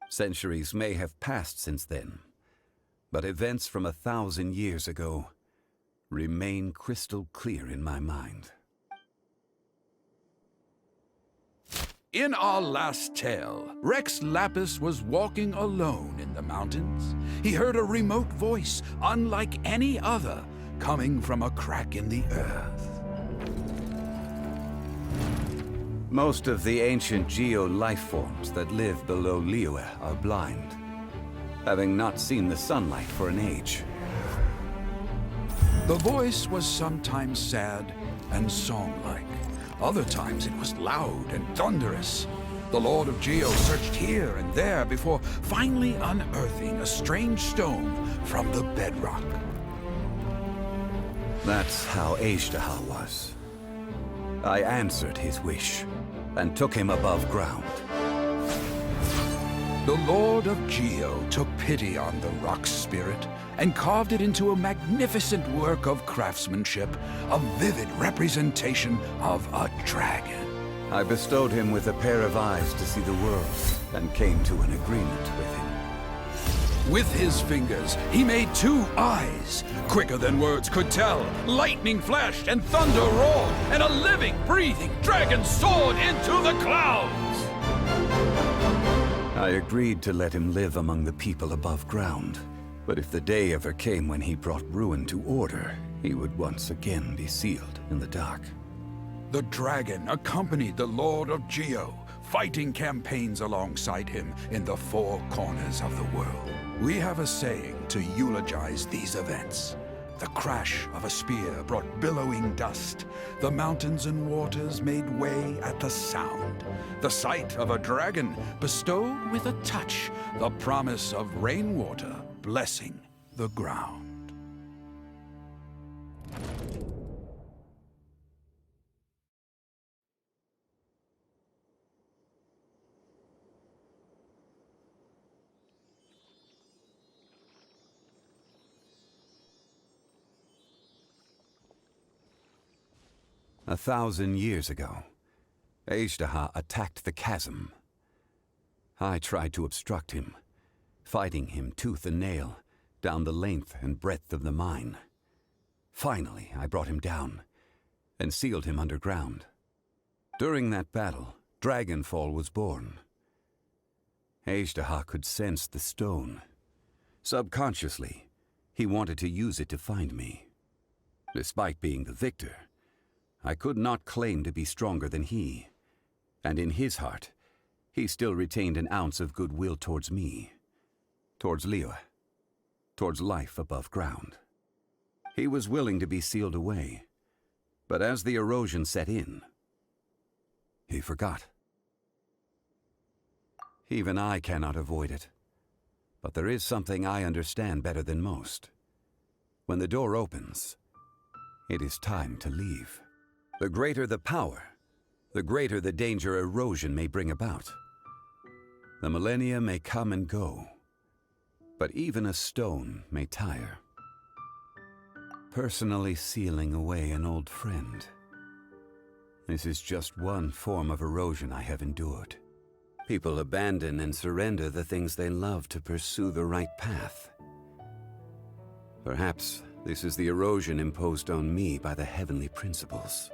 Centuries may have passed since then, but events from 1,000 years ago remain crystal clear in my mind. In our last tale, Rex Lapis was walking alone in the mountains. He heard a remote voice, unlike any other, coming from a crack in the earth. Most of the ancient geo-life forms that live below Liyue are blind, having not seen the sunlight for an age. The voice was sometimes sad and song-like. Other times it was loud and thunderous. The Lord of Geo searched here and there before finally unearthing a strange stone from the bedrock. That's how Ashtaha was. I answered his wish and took him above ground. The Lord of Geo took pity on the rock spirit and carved it into a magnificent work of craftsmanship, a vivid representation of a dragon. I bestowed him with a pair of eyes to see the world and came to an agreement with him. With his fingers, he made 2 eyes. Quicker than words could tell, lightning flashed and thunder roared, and a living, breathing dragon soared into the clouds. I agreed to let him live among the people above ground. But if the day ever came when he brought ruin to order, he would once again be sealed in the dark. The dragon accompanied the Lord of Geo, fighting campaigns alongside him in the 4 corners of the world. We have a saying to eulogize these events. The crash of a spear brought billowing dust. The mountains and waters made way at the sound. The sight of a dragon bestowed with a touch the promise of rainwater blessing the ground. A 1,000 years ago, Ashtaha attacked the chasm. I tried to obstruct him, fighting him tooth and nail down the length and breadth of the mine. Finally, I brought him down and sealed him underground. During that battle, Dragonfall was born. Ashtaha could sense the stone. Subconsciously, he wanted to use it to find me. Despite being the victor, I could not claim to be stronger than he, and in his heart, he still retained an ounce of goodwill towards me, towards Liyue, towards life above ground. He was willing to be sealed away, but as the erosion set in, he forgot. Even I cannot avoid it, but there is something I understand better than most. When the door opens, it is time to leave. The greater the power, the greater the danger erosion may bring about. The millennia may come and go, but even a stone may tire. Personally sealing away an old friend. This is just one form of erosion I have endured. People abandon and surrender the things they love to pursue the right path. Perhaps this is the erosion imposed on me by the heavenly principles.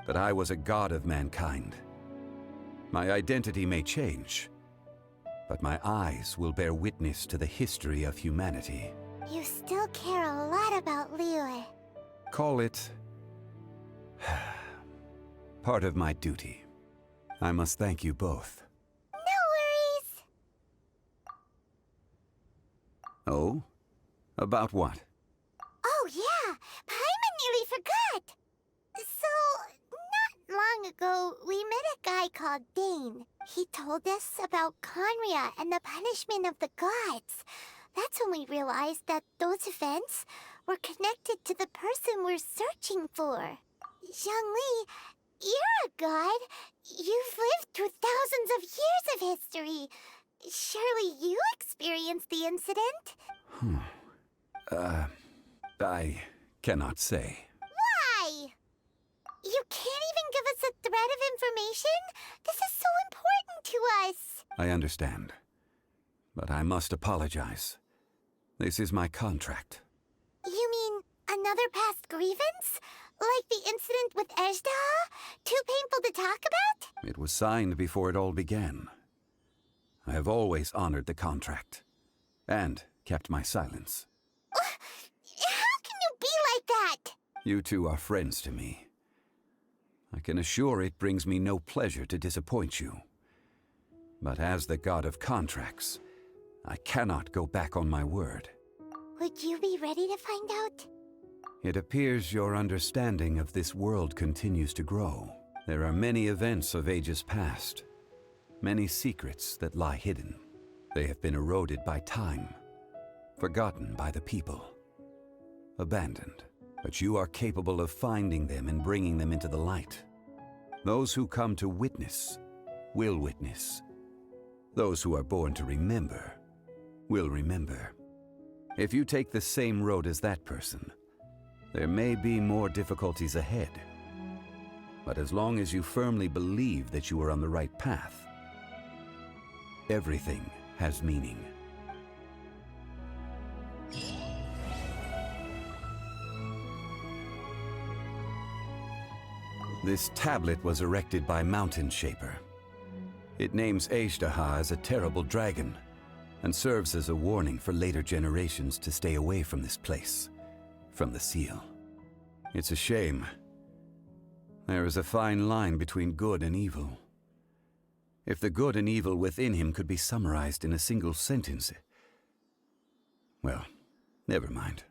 That I was a god of mankind. My identity may change, but my eyes will bear witness to the history of humanity. You still care a lot about Liyue. Call it part of my duty. I must thank you both. No worries. Oh? About what? Oh yeah, Paimon nearly forgot. So, not long ago, we met a guy called Dane. He told us about Conria and the punishment of the gods. That's when we realized that those events were connected to the person we're searching for. Zhongli, you're a god. You've lived through thousands of years of history. Surely you experienced the incident? I cannot say. Why? You can't even give us a thread of information? This is so important to us. I understand. But I must apologize. This is my contract. You mean another past grievance? Like the incident with Ejdah? Too painful to talk about? It was signed before it all began. I have always honored the contract. And kept my silence. How can you be like that? You two are friends to me. I can assure it brings me no pleasure to disappoint you. But as the god of contracts, I cannot go back on my word. Would you be ready to find out? It appears your understanding of this world continues to grow. There are many events of ages past, many secrets that lie hidden. They have been eroded by time, forgotten by the people, abandoned. But you are capable of finding them and bringing them into the light. Those who come to witness will witness. Those who are born to remember will remember. If you take the same road as that person, there may be more difficulties ahead. But as long as you firmly believe that you are on the right path, everything has meaning. This tablet was erected by Mountain Shaper. It names Ejdah as a terrible dragon, and serves as a warning for later generations to stay away from this place, from the seal. It's a shame. There is a fine line between good and evil. If the good and evil within him could be summarized in a single sentence... Well, never mind.